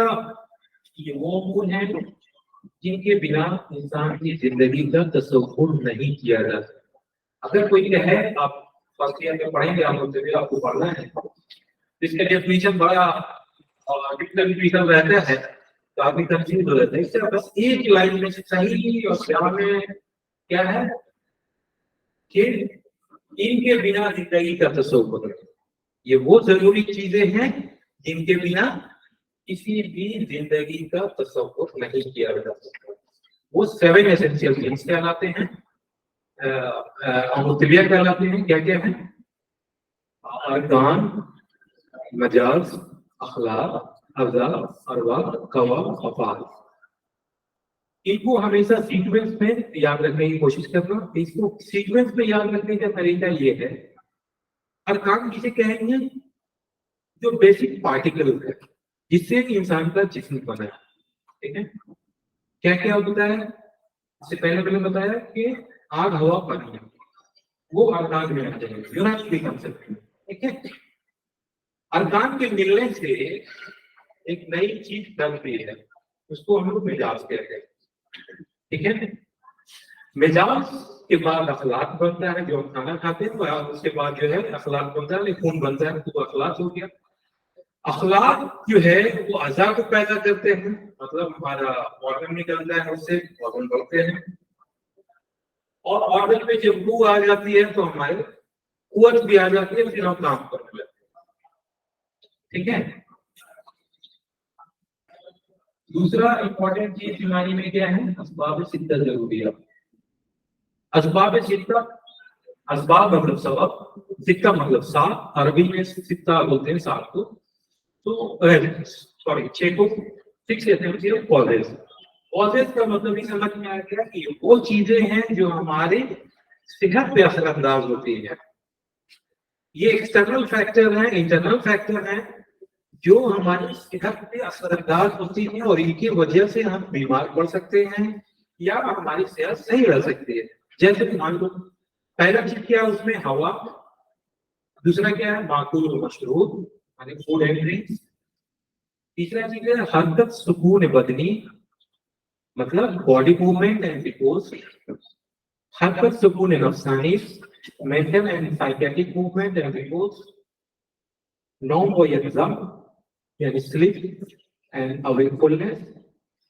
ये वो अमूल है जिनके बिना इंसान की जिंदगी का तसव्वुर नहीं किया जा सकता। अगर कोई कहे, आप फर्स्ट ईयर में पढ़ेंगे अमूर्त तपिया, आपको पढ़ना है, इसका डेफिनेशन बड़ा डिफिकल्ट रहता है, काफी कंफ्यूज हो जाता है। इससे बस एक लाइन में सही और क्या में क्या है कि इनके बिना जिंदगी का तसव्वुर, ये वो जरूरी चीजें हैं जिनके बिना किसी भी जिंदगी का तसव्वुर नहीं किया जा सकता। वो 7 एसेंशियल थिंग्स कहलाते हैं, अमूर्तिया कहलाते हैं। क्या क्या है? अरकान, मजाज, अखलाक, अज़ा, अरवा, कवा, अफ़ाल। इनको हमेशा सीक्वेंस में याद रखने की कोशिश करना। इसको सीक्वेंस में याद रखने का तरीका ये है, अरकान किसे कहेंगे? जो बेसिक पार्टिकल है जिससे एक इंसान का जिस्म बना है, ठीक है? क्या क्या होता है? इससे पहले मैंने बताया कि आग, हवा, पानी, वो अरकान में आते हैं यूनानी कंसेप्ट में, ठीक है? अरकान के मिलने से एक नई चीज बनती है, उसको हम लोग मिजाज कहते हैं, ठीक है? मिजाज के बाद अखलाक बनता है, जो हम खाना खाते हैं, और उसके बाद जो है अखलाक बनता है, खून बनता है, तो अखलाक हो गया। अखलाक जो है वो अज़ा को पैदा करते हैं, मतलब हमारा ऑर्गन निकलता है, उससे ऑर्गन बढ़ते हैं, और ऑर्गन में जब रूह आ जाती है तो हमारे कुव्वत भी आ जाती है, फिर हम काम करने लगते हैं, ठीक है? दूसरा इंपॉर्टेंट चीज बीमारी में क्या है? असबाब सिद्दत जरूरी है। असबाब सिद्दत, असबाब मतलब सबब, सिद्दत मतलब 7, अरबी में सिद्दत बोलते हैं 7 को, तो सॉरी 6 को 6 कहते हैं, सिर्फ कॉजेज। कॉजेज का मतलब ही समझ में आ गया कि वो चीजें हैं जो हमारे सेहत पे असरअंदाज होती हैं। ये एक्सटर्नल फैक्टर है, इंटरनल फैक्टर है, जो हमारी सेहत पे असरअंदाज होती है, और इनकी वजह से हम बीमार पड़ सकते हैं या हमारी सेहत सही रह सकती है। जैसे मान लो, पहला चीज क्या है उसमें? हवा। दूसरा क्या है? माकूल और मशरूब, यानी फूड एंड ड्रिंक्स। तीसरा चीज है हरकत सुकून बदनी, मतलब बॉडी मूवमेंट एंड रिपोज। हरकत सुकून नफ्सानी, mental and psychiatric movement and repose. नौम व यक़ज़ा, यानी स्लीप एंड अवेकफुलनेस।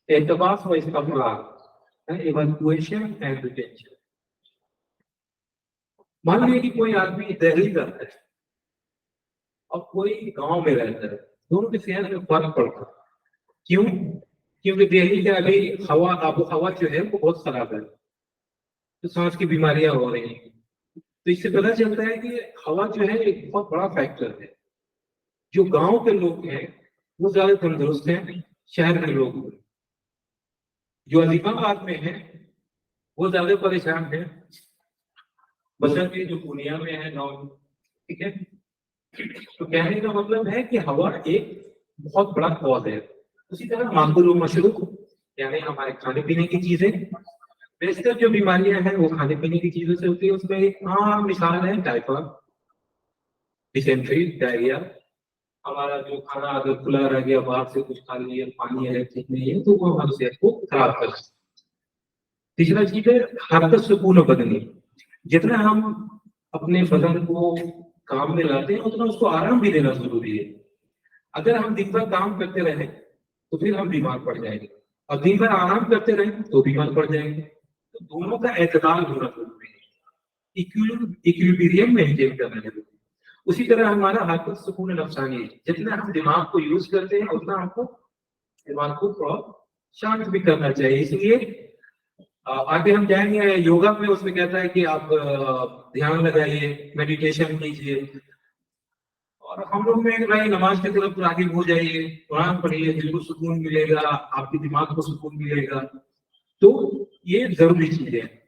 एतबास व इस्तफ़राग, इवैल्यूएशन एंड रिटेंशन। मान लीजिए कि कोई आदमी दिल्ली रहता है और कोई गांव में रहता है, दोनों की सेहत में फर्क पड़ता है। क्यों? क्योंकि दिल्ली का अभी हवा, आबो हवा जो है वो बहुत खराब है, तो सांस की बीमारियां हो रही हैं। तो इससे पता चलता है कि हवा जो है एक बहुत बड़ा फैक्टर है। जो गांव के लोग हैं वो ज्यादा तंदुरुस्त हैं, शहर के लोग जो अलीबाबाद में हैं वो ज्यादा परेशान हैं, बशर्ते जो पूर्णिया में है गाँव, ठीक है? तो कहने का मतलब है कि हवा एक बहुत बड़ा कॉज है। उसी तरह माकूल व मशरूब, यानी हमारे खाने पीने की चीजें, बेशतर जो बीमारियां हैं वो खाने पीने की चीजों से होती है। उसमें एक आम मिसाल है टाइफाइड, डिसेंट्री, डायरिया। हमारा जो खाना अगर खुला रह गया, बाहर से कुछ खा लिया, पानी है ठीक नहीं है, तो वो हमारी सेहत को खराब कर सकता है। तीसरा चीज है हरकत सुकून बदनी। जितना हम अपने बदन को काम में लाते हैं उतना उसको आराम भी देना जरूरी है। अगर हम दिन भर काम करते रहे तो फिर हम बीमार पड़ जाएंगे, और दिन भर आराम करते रहे तो बीमार पड़ जाएंगे। तो दोनों का एतदाल होना जरूरी है, इक्विलिब्रियम मेंटेन करना जरूरी है। उसी तरह हमारा हरकत सुकून नफ्सानी है। जितना हम दिमाग को यूज करते हैं उतना हमको दिमाग को थोड़ा शांत भी करना चाहिए। इसलिए आगे हम जाएंगे योगा में, उसमें कहता है कि आप ध्यान लगाइए, मेडिटेशन कीजिए, और हम लोग में भाई नमाज की तरफ राग़िब हो जाइए, कुरान पढ़िए, दिल को सुकून मिलेगा, आपके दिमाग को सुकून मिलेगा। तो ये जरूरी चीजें हैं।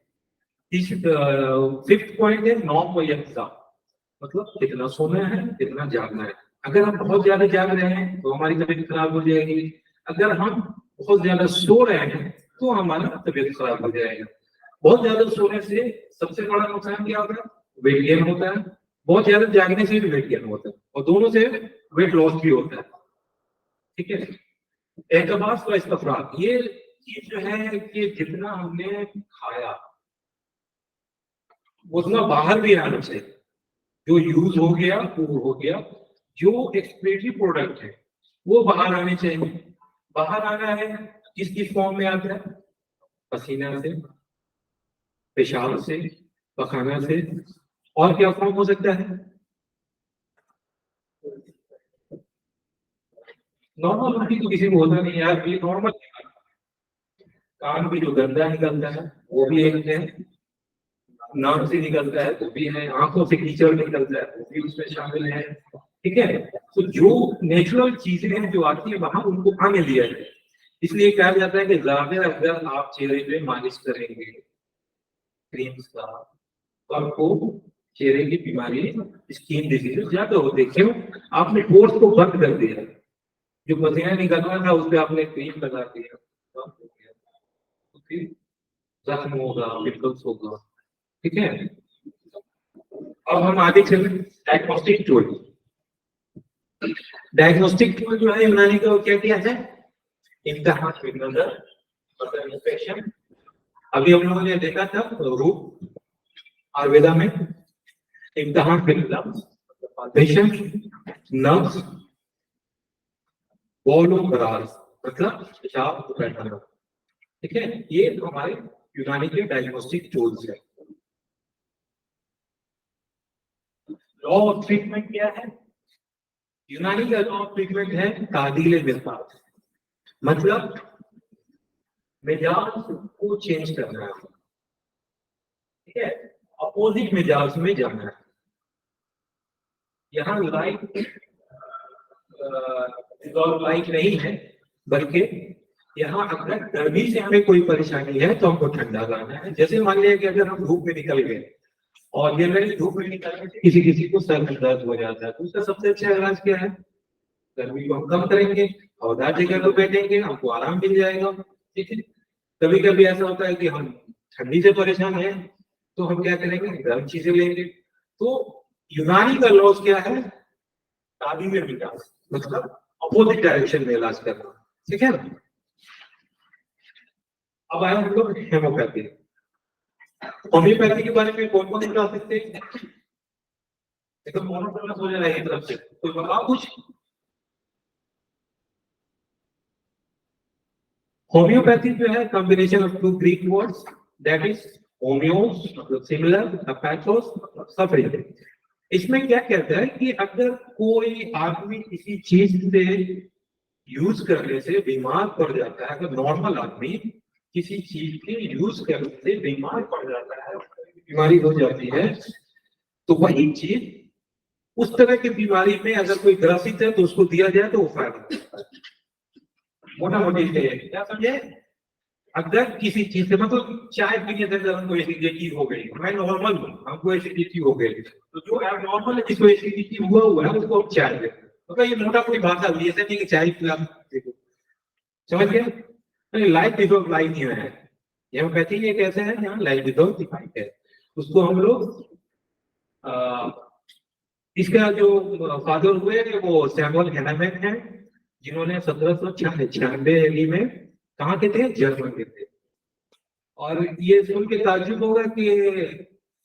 फिफ्थ पॉइंट है नॉम व यक़ज़ा, मतलब कितना सोना है कितना जागना है। अगर हम बहुत ज्यादा जाग रहे हैं तो हमारी तबीयत खराब हो जाएगी, अगर हम बहुत ज्यादा सो रहे हैं तो हमारा तबीयत खराब हो जाएगा। बहुत ज्यादा सोने से सबसे बड़ा नुकसान क्या होता है? वेट गेन होता है। बहुत ज्यादा जागने से भी वेट गेन होता है, और दोनों से वेट लॉस भी होता है। ठीक है, एतबास व इस्तफराग, ये चीज जो है कि जितना हमने खाया उतना बाहर भी आना चाहिए। जो यूज हो गया वो हो गया, जो एक्सपायरी प्रोडक्ट है वो बाहर आने चाहिए। बाहर आना है किस किस फॉर्म में आता है? पसीना से, पेशाब से, पखाना से, और क्या फॉर्म हो सकता है? नॉर्मल उल्टी तो किसी को होता नहीं यार, ये नॉर्मल। कान भी जो गंदा निकलता है वो भी एक है, नाक से निकलता है वो भी है, आंखों से कीचड़ निकलता है वो भी उसमें शामिल है। ठीक है, तो जो नेचुरल चीजें हैं जो आती है वहां, उनको आने दिया जाए। इसलिए कहा जाता है कि ज्यादा अगर आप चेहरे पे मालिश करेंगे क्रीम्स का, तो आपको चेहरे की बीमारी, स्किन डिजीज ज्यादा होते हैं। क्यों? आपने पोर्स को बंद कर दिया, जो पसीना निकलना था उस पर आपने क्रीम लगा दिया, तो फिर जख्म होगा, पिंपल्स होगा। ठीक है, अब हम आगे चले डायग्नोस्टिक टूल। डायग्नोस्टिक टूल जो है यूनानी का, क्या किया है? इम्तिहान विद नजर, मतलब इंस्पेक्शन। अभी हम लोगों ने देखा था रूप आयुर्वेदा में, इम्तिहान विद लम्स, पेशेंट नर्व्स, बॉलो बराज, मतलब पेशाब पैटर्न। ठीक है, ये हमारे यूनानी के डायग्नोस्टिक टूल्स है। लॉ ऑफ ट्रीटमेंट क्या है? यूनानी का लॉ ऑफ ट्रीटमेंट है तादील मिजाज, मतलब मिजाज को चेंज करना है। ठीक है, अपोजिट मिजाज में जाना है। यहाँ लाइट नहीं है, बल्कि यहाँ अगर गर्मी से हमें कोई परेशानी है तो हमको ठंडा लाना है। जैसे मान लिया कि अगर हम धूप में निकल गए और जनरली धूप में निकलने से किसी किसी को सर में दर्द हो जाता है, तो उसका सबसे अच्छा इलाज क्या है? गर्मी को हम कम करेंगे, हवादार जगह पर बैठेंगे, हमको आराम मिल जाएगा। ठीक है, कभी कभी ऐसा होता है कि हम ठंडी से परेशान हैं, तो हम क्या करेंगे? गर्म चीजें लेंगे। तो यूनानी का लॉज क्या है? तादील मिजाज, मतलब अपोजिट डायरेक्शन में इलाज करना। ठीक है, अब आए हम लोग हेमोपैथी। होम्योपैथी के बारे में कौन कौन बता सकते हैं? देखो मोनोटोनस हो जा रहा है एक तरफ से, कोई बताओ कुछ। होम्योपैथी जो है combination of two Greek words, that is homoios मतलब सिमिलर, पैथोस मतलब सफरिंग। इसमें क्या कहता है कि अगर कोई आदमी किसी चीज से यूज करने से बीमार पड़ जाता है, अगर नॉर्मल आदमी किसी चीज के यूज करने से बीमार पड़ जाता है, बीमारी हो जाती है, तो वही चीज उस तरह की बीमारी में अगर कोई ग्रसित है तो उसको दिया जाए तो वो फायदा। मोटा मोटी से क्या समझे? अगर किसी चीज से, मतलब चाय पीने से अगर हमको एसिडिटी हो गई, मैं नॉर्मल हूँ, हमको एसिडिटी हो गई, तो जो नॉर्मल है जिसको एसिडिटी हुआ है उसको हम चाय दें। तो ये मोटा कोई भाषा हुई, ऐसा नहीं कि चाय पिला, देखो समझ गया? लाइफ विदाउट लाइफ नहीं है। हेमोपैथी ये कैसे है? यहाँ लाइफ विदाउट लाइफ है। उसको हम लोग इसका जो फादर हुए वो सैमुअल हैनामैन है, जिन्होंने 1796 में कहाँ के थे? जर्मन के थे। और ये सुन के ताज्जुब होगा कि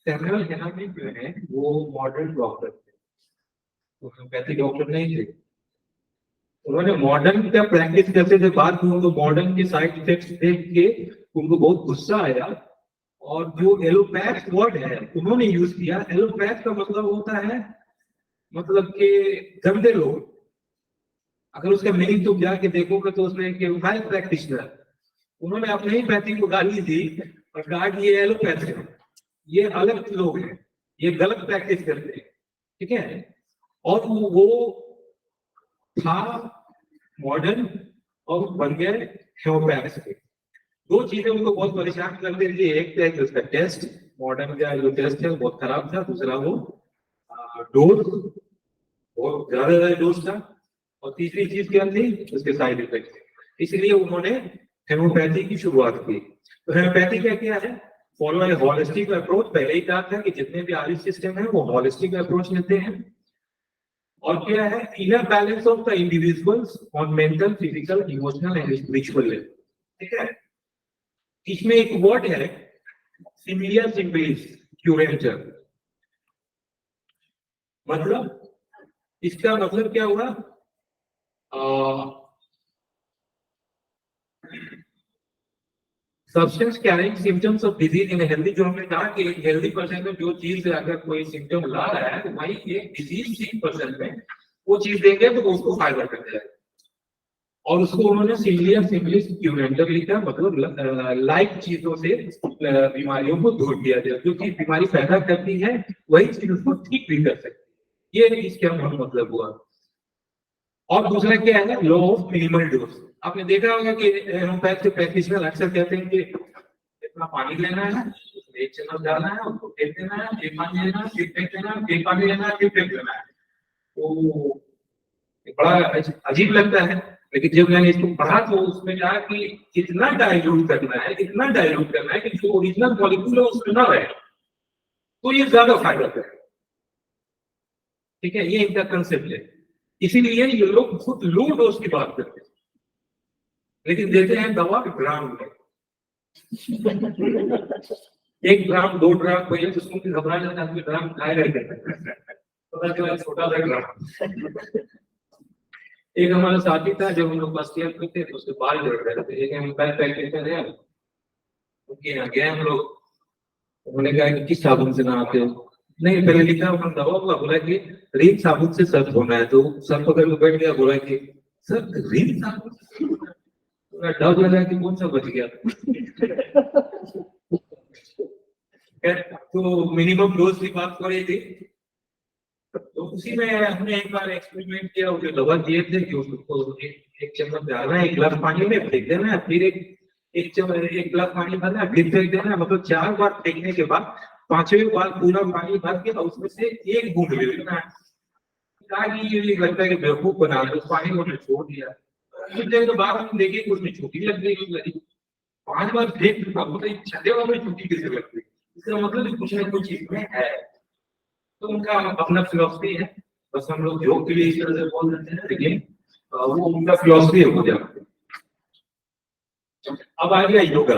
सैमुअल हैनामैन जो है वो मॉडर्न डॉक्टर थे, वो होम्योपैथी डॉक्टर नहीं थे। उन्होंने मॉडर्न का प्रैक्टिस करते थे, बाद में उनको मॉडर्न के साइड इफेक्ट्स देख के उनको बहुत गुस्सा आया, और जो एलोपैथ वर्ड है उन्होंने यूज किया। एलोपैथ का मतलब होता है, मतलब कि गंदे लोग। अगर उसका मीनिंग तुम जाके देखोगे तो उसमें वेल प्रैक्टिशनर, उन्होंने अपने ही पैथी को गाली दी और कहा कि ये एलोपैथ है, ये अलग लोग हैं, ये गलत प्रैक्टिस करते हैं। ठीक है, और वो था मॉडर्न और बन गए होम्योपैथ के। दो चीजें उनको बहुत परेशान कर रही थी, एक था कि उसका टेस्ट, मॉडर्न का जो टेस्ट है वो बहुत खराब था, दूसरा वो डोज बहुत ज्यादा डोज था, और तीसरी चीज क्या थी, उसके साइड इफेक्ट। इसलिए उन्होंने हेमोपैथी की शुरुआत की। तो हेमोपैथी क्या किया है, फॉलो ए हॉलिस्टिक अप्रोच। पहले ही कहा था कि जितने भी आयुष सिस्टम है वो हॉलिस्टिक अप्रोच लेते हैं। और क्या है, inner balance of the individuals on mental, physical, emotional and spiritual level. ठीक है, इसमें एक वर्ड है सिमिलिया सिम्बिलिस क्यूरेंटर, मतलब इसका मतलब क्या हुआ, substance carrying symptoms of disease in healthy. जो हमने कहा कि हेल्दी पर्सन में जो चीज अगर कोई सिम्टम ला रहा है तो वही एक डिजीज सिक पर्सन में वो चीज देंगे तो वो उसको फायदा कर जाएगा। और उसको उन्होंने सिमिलिया सिम्बिलिस क्यूरेंटर लिखा, मतलब लाइक चीजों से बीमारियों को दूर किया जाए। जो चीज बीमारी पैदा करती है वही चीज उसको ठीक भी कर सकती है, ये इसका मतलब हुआ। और दूसरा क्या है, लॉ ऑफ मिनिमल डोज। आपने देखा होगा कि होम्योपैथ के प्रैक्टिशनर अक्सर कहते हैं कि इतना पानी लेना है, उसमें 1 चम्मच डालना है, उसको फेंक देना है, फिर पानी लेना है, फिर फेंक देना है, फिर पानी लेना है, फिर फेंक देना है। तो बड़ा अजीब लगता है, लेकिन जब मैंने इसको पढ़ा तो उसमें कहा कि इतना डाइल्यूट करना है, इतना डाइल्यूट करना है कि जो ओरिजिनल मॉलिक्यूल है उसमें ना रहे, तो ये ज्यादा फायदा करे। ठीक है, ये इनका कंसेप्ट है। इसीलिए ये लोग खुद लो डोज की बात करते हैं, लेकिन देते हैं दवा ग्राम में। 1 ग्राम 2 ग्राम, पहले तो सुन के घबरा जाता है, ग्राम खाएगा पता चला छोटा सा ग्राम। एक हमारा साथी था, जब हम लोग फर्स्ट ईयर में थे तो उसके बाल झड़ रहे थे, एक हम पैकेट में थे, उनके यहाँ गए हम लोग, उन्होंने कहा कि किस साबुन से नहाते हो, नहीं पहले लिखा उन्होंने दवा हुआ, बोला कि रीन साबुन से सर धोना है। तो सर पकड़ के बैठ गया, बोला कि सर रीन साबुन से, डर लगा कि कौन सा बच गया। तो मिनिमम डोज की बात कर रही थी, तो उसी में हमने एक बार एक्सपेरिमेंट किया, उसे दवा दिए थे कि उसको एक चम्मच डालना है 1 गिलास पानी में, फेंक देना है, फिर एक गिलास पानी भरना है, फिर फेंक देना है, मतलब 4 बार फेंकने के बाद 5वें बार पूरा पानी भर के उसमें से 1 बूंद ले लेना है। कहा कि ये लगता है कि बेवकूफ बना रहे, उस पानी को छोड़ दिया। कुछ देर के बाद हम देखे कि उसमें छुट्टी लग गई, 5 बार फेंक छठे बार में छुट्टी कैसे लग गई, इसका मतलब कुछ ना कुछ इसमें है। तो उनका अपना फिलॉसफी है, बस हम लोग जोक के लिए इस तरह से बोल देते हैं, लेकिन वो उनका फिलॉसफी है मुझे। अब आ गया योगा।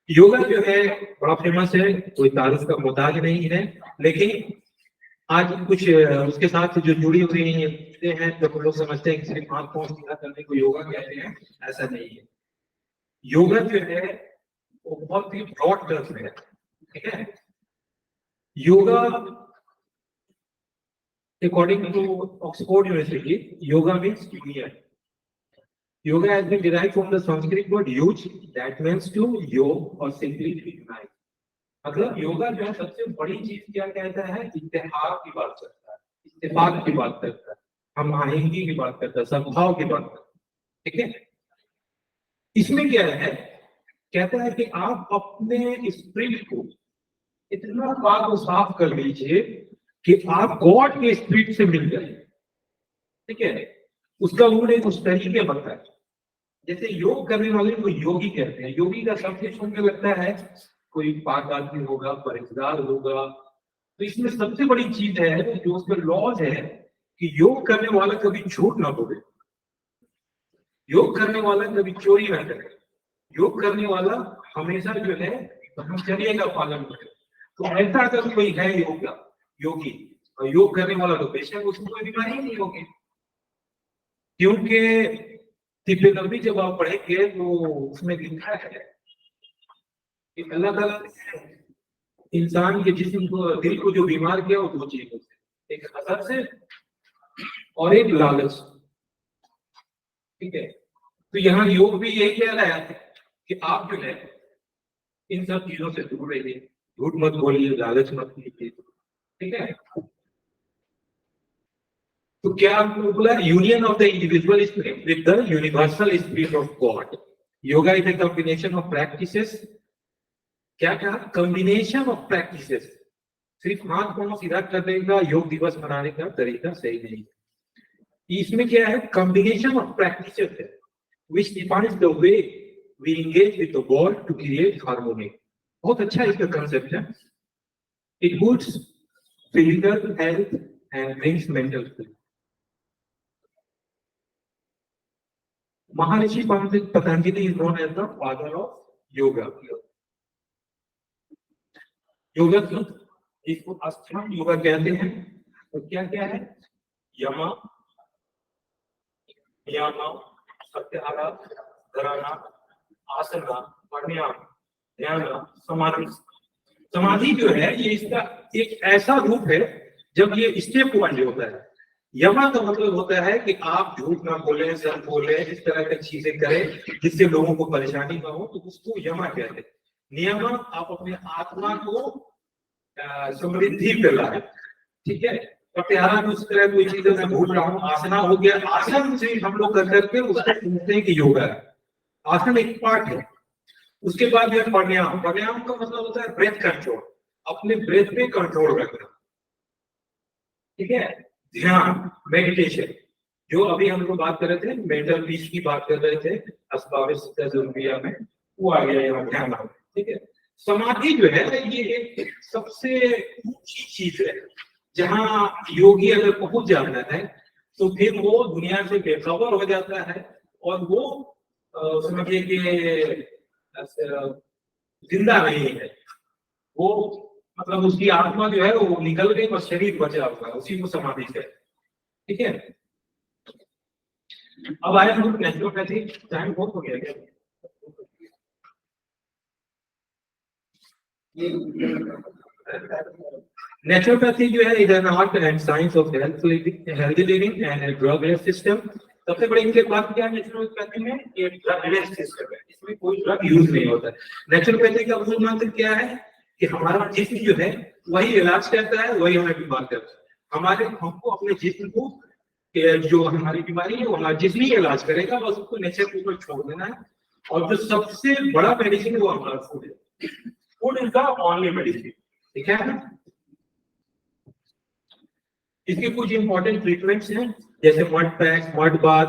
योगा जो है बड़ा फेमस है, कोई तारीफ का मोहताज नहीं है, लेकिन आज कुछ उसके साथ जो जुड़ी हुई हैं तो लोग समझते हैं कि सिर्फ हाथ पांव सीधा करने को योगा कहते हैं, ऐसा नहीं है। योगा जो है वो बहुत ही ब्रॉड टर्म है। ठीक है, yoga according to Oxford University, yoga means to hear. Yoga has been derived from the Sanskrit word yuj, that means to yog or simply to unite. मतलब योगा जो है सबसे बड़ी चीज क्या कहता है, इत्तेहाद की बात करता है, इत्तेफाक की बात करता है, हम आहंगी की बात करता है, सद्भाव की बात करता है। ठीक है, इसमें क्या है, कहता है कि आप अपने स्पिरिट को इतना पाक और साफ कर लीजिए कि आप गॉड के स्पिरिट से मिल जाए। ठीक है, उसका मूड एक उस तरीके बनता है, जैसे योग करने वाले को योगी कहते हैं। योगी का सबसे सुनने लगता है कोई पाक आदमी होगा, परहेजगार होगा। तो इसमें सबसे बड़ी चीज है जो उसका लॉज है कि योग करने वाला कभी झूठ ना बोले, योग करने वाला कभी चोरी ना करे, योग करने वाला हमेशा जो है ब्रह्मचर्य का पालन करे। तो ऐसा अगर कोई है योगी और योग करने वाला, तो बेशक उसको कोई बीमारी नहीं होगी, क्योंकि तिब्बे नबी जब आप पढ़ेंगे तो उसमें लिखा है कि अल्लाह ताला ने इंसान के जिस्म को, दिल को जो बीमार किया वो 2 चीजों से, एक हसद से और एक लालच। ठीक है, तो यहाँ योग भी यही कह रहा है कि आप जो है इन सब चीजों से दूर रहिए, झूठ मत बोलिए, लालच मत कीजिए। ठीक है, तो क्या आपने बोला union of the individual spirit with the universal spirit of God. Yoga is a combination of practices. क्या क्या कॉम्बिनेशन ऑफ प्रैक्टिसेस। सिर्फ हाथ पांव सीधा करने का योग दिवस मनाने का तरीका सही नहीं है। इसमें क्या है, कॉम्बिनेशन ऑफ प्रैक्टिसेस है which defines the way we engage with the world to create harmony। बहुत अच्छा इसका कंसेप्ट है। It boosts physical health and brings mental peace। Maharshi Patanjali is known as the father of yoga। Yoga इसको अष्टांग योगा कहते हैं। तो क्या क्या है, यम, नियम, प्रत्याहार, धारणा, आसन, प्राणायाम, ध्यान, समाधि। समाधि जो है ये इसका एक ऐसा रूप है जब ये स्टेप वन होता है। यमा का मतलब होता है कि आप झूठ ना बोले, सच बोले, इस तरह की चीजें करें जिससे लोगों को परेशानी ना हो, तो उसको यमा कहते हैं। नियम, आप अपने आत्मा को समृद्धि पे लाए, ठीक है। प्रत्याहार में उस तरह कोई चीजें मैं भूल रहा हूँ। आसना हो गया, आसन से हम लोग कर करके उसको समझते हैं कि योगा है। आसन एक पार्ट है। उसके बाद जो प्राणायाम, प्राणायाम का मतलब होता है ब्रेथ कंट्रोल, अपने ब्रेथ पे कंट्रोल रखना, ठीक है। ध्यान, मेडिटेशन, जो अभी हम लोग बात कर रहे थे, मेंटल पीस की बात कर रहे थे अस्बाविया में, वो आ गया यहाँ ध्यान, ठीक है। समाधि जो है ये एक सबसे ऊंची चीज है जहां योगी अगर पहुंच जाता है तो फिर वो दुनिया से बेखबर हो जाता है और वो समझिए कि जिंदा नहीं है। वो मतलब उसकी आत्मा जो है वो निकल गई और शरीर बचा हुआ है, उसी को समाधि से, ठीक है। अब आए हम नेचुरोपैथी। टाइम बहुत हो गया क्या? नेचुरोपैथी जो है is an art and science of healthy living and drug less system. सबसे बड़ी इनके बात क्या है नेचुरोपैथी में, ये ड्रग लेस सिस्टम है, इसमें कोई ड्रग यूज नहीं होता है। नेचुरोपैथी का मूल मंत्र क्या है कि हमारा जिस्म जो है वही इलाज करता है, वही हमें बीमार करता है। हमको अपने जिस्म को जो हमारी बीमारी है वो हमारा जिस्म ही इलाज करेगा, बस उसको नेचर के ऊपर छोड़ देना है। और जो सबसे बड़ा मेडिसिन है वो हमारा फूड है। Food is the only medicine, ठीक है ना। इसके कुछ इंपॉर्टेंट ट्रीटमेंट्स हैं जैसे mud pack, mud bath,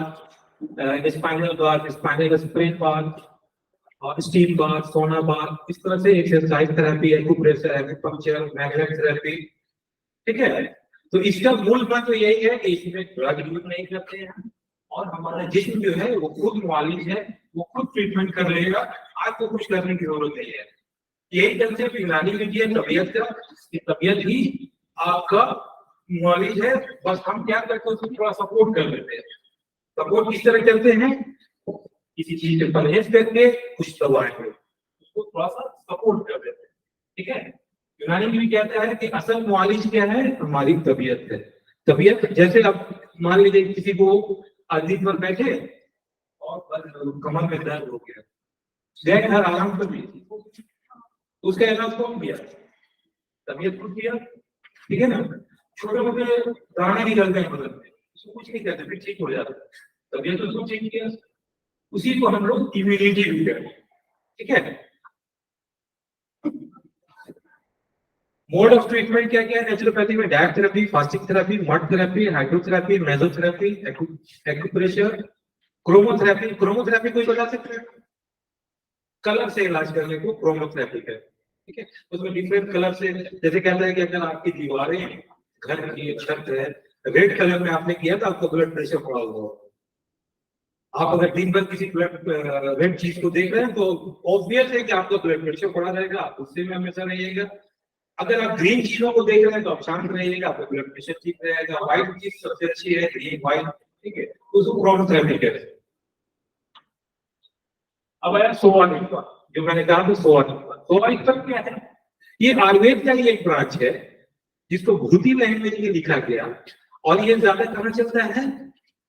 spinal bath, spinal sprain bath और स्टीम बाथ, सोना बाथ। इस तरह से exercise therapy, acupressure, acupuncture, magnet therapy, ठीक है। तो इसका मूल मंत्र यही है कि इसमें ड्रग यूज नहीं करते हैं और हमारा जिस्म जो है वो खुद मुआलिज है, वो खुद ट्रीटमेंट कर लेगा, आपको कुछ करने की जरूरत नहीं है। यही कंसेप्ट यूनानी में भी है तबीयत का, कि तबीयत ही आपका मुआलिज है, बस हम क्या करते हैं उसको थोड़ा सपोर्ट कर देते हैं। सपोर्ट किस तरह करते हैं, किसी चीज से परहेज करके कुछ दवाएं उसको थोड़ा सा सपोर्ट कर देते हैं, ठीक है। यूनानी में भी कहता है कि असल मुआलिज क्या है, हमारी तबीयत है। तबीयत जैसे अब मान लीजिए किसी को आदमी पर बैठे और कमर में दर्द हो गया, गए घर आराम कर ली, उसका इलाज कौन किया, तबीयत खुद किया, ठीक है ना। छोटे मोटे दाने निकलते हैं बदन में, उसको कुछ नहीं करते, फिर ठीक हो जाता है, तबीयत उसको चेंज किया, उसी को हम लोग इम्यूनिटी भी कहते हैं, ठीक है। मोड ऑफ ट्रीटमेंट क्या क्या है नेचुरोपैथी में, diet therapy, fasting therapy, mud therapy, hydrotherapy, mesotherapy, acupressure, chromotherapy. Chromotherapy कोई बता सकते हैं, कलर से इलाज करने को क्रोमोथेरेपी है, ठीक है। उसमें डिफरेंट कलर से, जैसे कहता है कि अगर आपकी दीवारें घर की छत है रेड कलर में आपने किया तो आपका ब्लड प्रेशर बढ़ा हुआ। आप अगर दिन भर किसी रेड चीज को देख रहे हैं तो ऑब्वियस है कि आपका ब्लड प्रेशर बढ़ा रहेगा, आप उससे में हमेशा रहिएगा। अगर आप ग्रीन चीजों को देख रहे हैं तो आप शांत रहिएगा, आपका ब्लड प्रेशर ठीक रहेगा। व्हाइट चीज सबसे अच्छी है, ग्रीन व्हाइट, ठीक है, तो उसको क्रोमोथेरेपी कहते हैं। अब आया सोवा, जो मैंने कहा था सोवा क्या है, ये आयुर्वेद का ही एक ब्रांच है जिसको भूति लैंग्वेज में लिखा गया और ये ज्यादा कहाँ चलता है,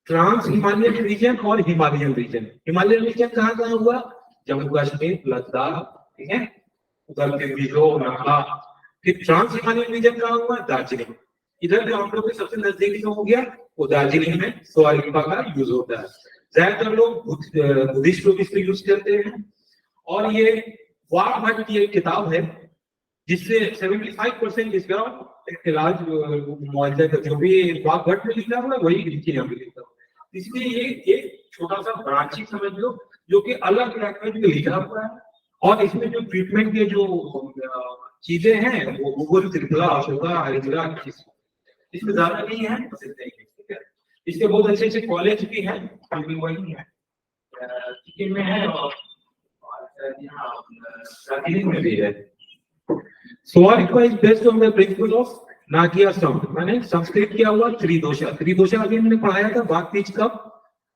ट्रांस हिमालयन रीजन और हिमालयन रीजन। हिमालयन रीजन कहाँ कहाँ हुआ, जम्मू कश्मीर, लद्दाख, ठीक है, उधर के मिजो, नागा। फिर ट्रांस हिमालयन रीजन कहाँ हुआ, दार्जिलिंग। इधर जो हम लोग के सबसे नजदीक जो हो गया वो दार्जिलिंग में सोआरिंपा का यूज होता है। ज्यादातर लोग बुद्धिस्ट लोग इसको यूज करते हैं। और ये वाघ भट्ट की एक किताब है जिससे 75% इसका इलाज मुआवजा का जो भी वाघ भट्ट में लिखा हुआ है वही नीचे यहाँ पे लिखा हुआ है। इसलिए ये एक छोटा सा ब्रांचिंग समझ लो जो कि अलग लैंग्वेज में लिखा हुआ है। और इसमें जो ट्रीटमेंट के जो चीजें हैं वो गूगल, त्रिपुरा, अशोका, हरिद्रा, इसमें ज्यादा नहीं है। ठीक है, इसके बहुत अच्छे अच्छे कॉलेज भी हैं, वही है सिक्किम में है और यहाँ दार्जिलिंग में भी है। Sowa Rigpa is based on the principle of नागिया साउंड, माने संस्कृत क्या हुआ त्रिदोषा। त्रिदोषा अभी हमने पढ़ाया था बाघ तीज का,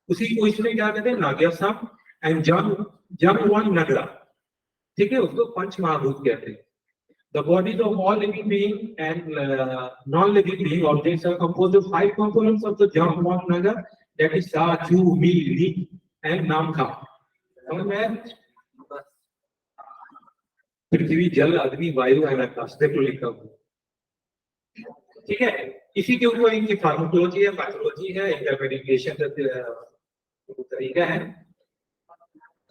उसी को इसमें क्या कहते हैं नागिया साउंड एंड जम वन नगरा। ठीक है, उसको पंच महाभूत कहते हैं। The bodies of all living being and non-living being objects are composed of 5 components of the Jamwan Nagar, that is Sa, Chu, Mi, Li and Nam Kham. समझ में आया? पृथ्वी, जल, अग्नि, वायु एंड आकाश को लिखा हुआ। ठीक है, इसी के ऊपर इनकी फार्माकोलॉजी है, पैथोलॉजी है, इंटरप्रिटेशन का तरीका है।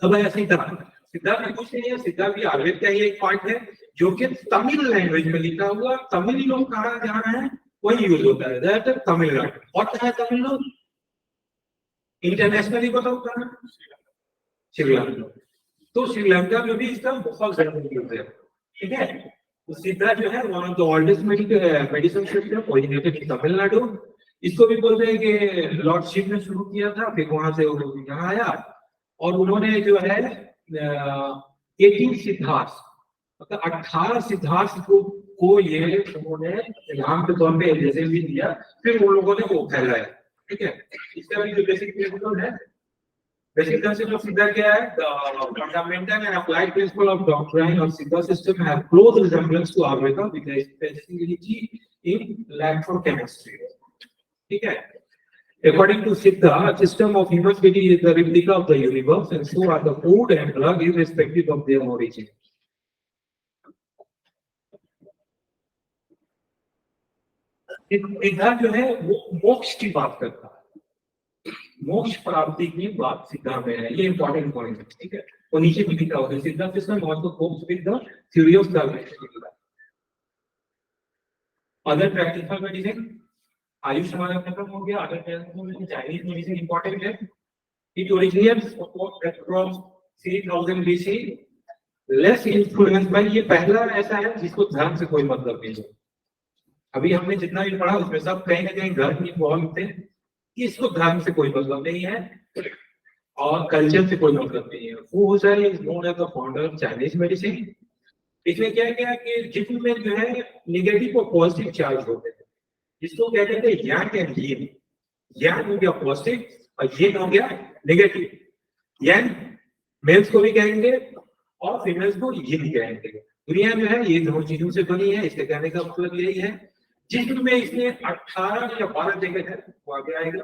अब ऐसे ही तरह सिद्धा भी कुछ नहीं है, सिद्धा भी आयुर्वेद का ही एक पार्ट है जो कि तमिल लैंग्वेज में लिखा हुआ। तमिल लोग कहा जा रहे हैं वही यूज होता है, ज्यादातर तमिलनाडु। और क्या है तमिल लोग इंटरनेशनली बताओ कहा श्रीलंका। तो श्रीलंका में भी इसका बहुत ज्यादा यूज है। ठीक है, तो सिद्धा जो है one of the oldest medicine system originated in Tamil Nadu. इसको भी बोलते हैं कि लॉर्ड शिव ने शुरू किया था, फिर वहां से यहाँ आया और उन्होंने जो है 18 सिद्धार्थ मतलब 18 सिद्धार्थ को ये उन्होंने नाम के तौर पे जैसे भी दिया, फिर उन लोगों ने वो फैलाया। ठीक है, इसका भी जो बेसिक प्रिंसिपल है, बेसिक प्रिंसिपल ऑफ सिद्धा क्या है? The fundamental and applied principle of doctrine of Siddha system have close resemblance to Ayurveda with a specificity in electrochemistry. ठीक है, according to Siddha, a system of human body is the replica of the universe, and so are the food and drug irrespective of their origin. सिद्धा जो है वो मोक्ष की बात करता है, मोक्ष प्राप्ति की बात सिद्धा में है। ये इंपॉर्टेंट पॉइंट है। ठीक है, वो नीचे भी लिखा होगा Siddha system also copes with the theory of salvation। Other practical medicine Ayush हमारा खत्म हो गया। Other practical Chinese medicine important है। It originates from 3000 BC, less influence by. ये पहला ऐसा है जिसको धर्म से कोई मतलब नहीं है। अभी हमने जितना भी पढ़ा उसमें सब कहीं ना कहीं धर्म इन्वॉल्व थे। इसको धर्म से कोई मतलब नहीं है और कल्चर से कोई मतलब नहीं है। वो is known as the founder of Chinese medicine. इसमें क्या किया कि जिसम में जो है नेगेटिव और पॉजिटिव चार्ज होते हैं, जिसको क्या कहते हैं यांग एंड यिन। यांग हो गया पॉजिटिव और यिन हो गया नेगेटिव। यांग मेल्स को भी कहेंगे और फीमेल्स को यिन कहेंगे। दुनिया जो है ये दो चीजों से बनी है। इसके कहने का मतलब यही है जिसमें इसने 18 या 12 जगह है, वो आगे आएगा।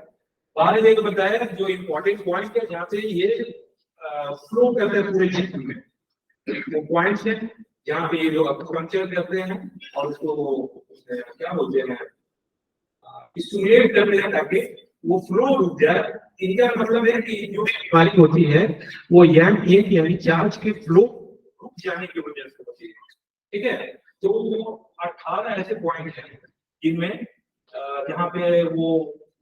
12 जगह बताया जो इंपॉर्टेंट पॉइंट है जहाँ से ये फ्लो करते हैं पूरे जिस्म में। वो पॉइंट्स है जहाँ पे ये लोग अक्यूपंक्चर करते हैं और उसको क्या बोलते हैं स्टिमुलेट करते हैं ताकि वो फ्लो रुक जाए। इनका मतलब है कि जो बीमारी होती है वो यानी चार्ज के फ्लो रुक जाने की वजह से होती है। ठीक है, तो वो 18 ऐसे पॉइंट हैं जिनमें जहाँ पे वो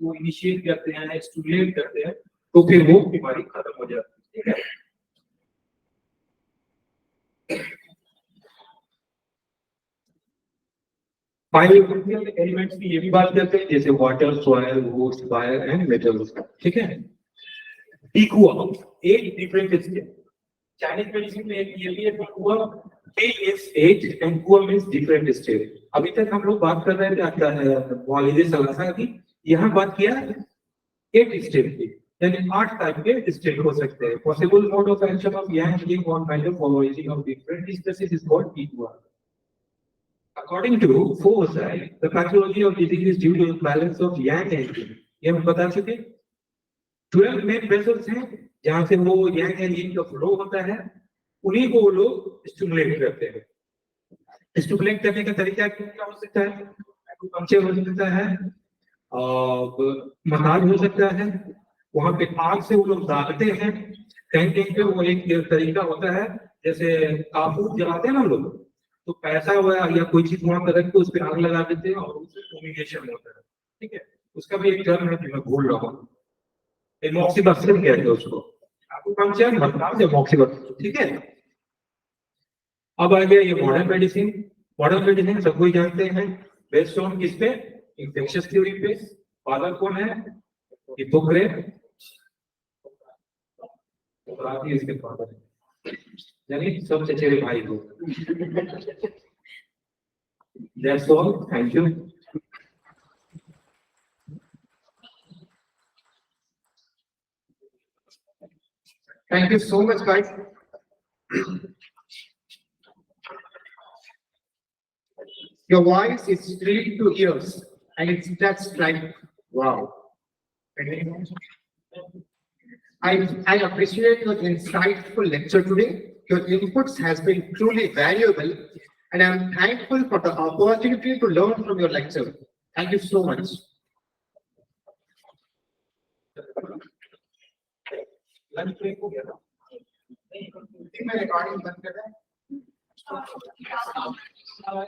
इनिशिएट करते हैं, स्टिमुलेट करते हैं, तो फिर वो बीमारी खत्म हो जाती है। ठीक है, बायोकेमिकल एलिमेंट्स की ये भी बात करते हैं जैसे water, soil, woods, fire and metals. ठीक है, टीकुआ 8 डिफरेंट स्टेप। चाइनीज मेडिसिन में एक ये भी है टीकुआ, T is 8 and Kuwa means different state। अभी तक हम लोग बात कर रहे थे वालिदे सलासा की, यहाँ बात किया 8 स्टेट की, यानी 8 टाइप के स्टेट हो सकते हैं। Possible mode of action of yang yin on kind of origin of different species is called Tigua। According to Forsyth, the pathology of disease is due to the balance of yang and yin। ये हम बता चुके। 12 main vessels हैं जहाँ से वो yang and yin का flow होता है, उन्हीं को वो लोग स्टिमुलेट करते हैं। स्टिमुलेट करने का तरीका क्या हो सकता है? पंक्चर हो सकता है, मसाज हो सकता है, वहां पे आग से वो लोग डालते हैं। कहीं कहीं पे वो एक तरीका होता है, जैसे कापूर जलाते हैं ना लोग, तो पैसा हुआ या कोई चीज वहां पर रख के उस पर आग लगा देते हैं और उससे फ्यूमिगेशन होता है। ठीक है, उसका भी एक टर्म है जो मैं भूल रहा हूँ, एमॉक्सिबक्सन कहते हैं उसको, आपको पंक्चर मतलब एमॉक्सिबक्सन। ठीक है, अब आ गया ये मॉडर्न मेडिसिन। मॉडर्न मेडिसिन सब कोई जानते हैं, बेस्ड ऑन किस पे, इन्फेक्शियस थ्योरी पे। फादर कौन है, हिप्पोक्रेट, सोक्राटिस इसके फादर है, यानी सब चचेरे भाई लोग। That's all, thank you. Thank you so much, guys. Your voice is sweet to ears, and it's just like wow. I appreciate your insightful lecture today. Your inputs has been truly valuable, and I'm thankful for the opportunity to learn from your lecture. Thank you so much. Lunch break हो गया ना? मैं recording बंद कर रहा हूं।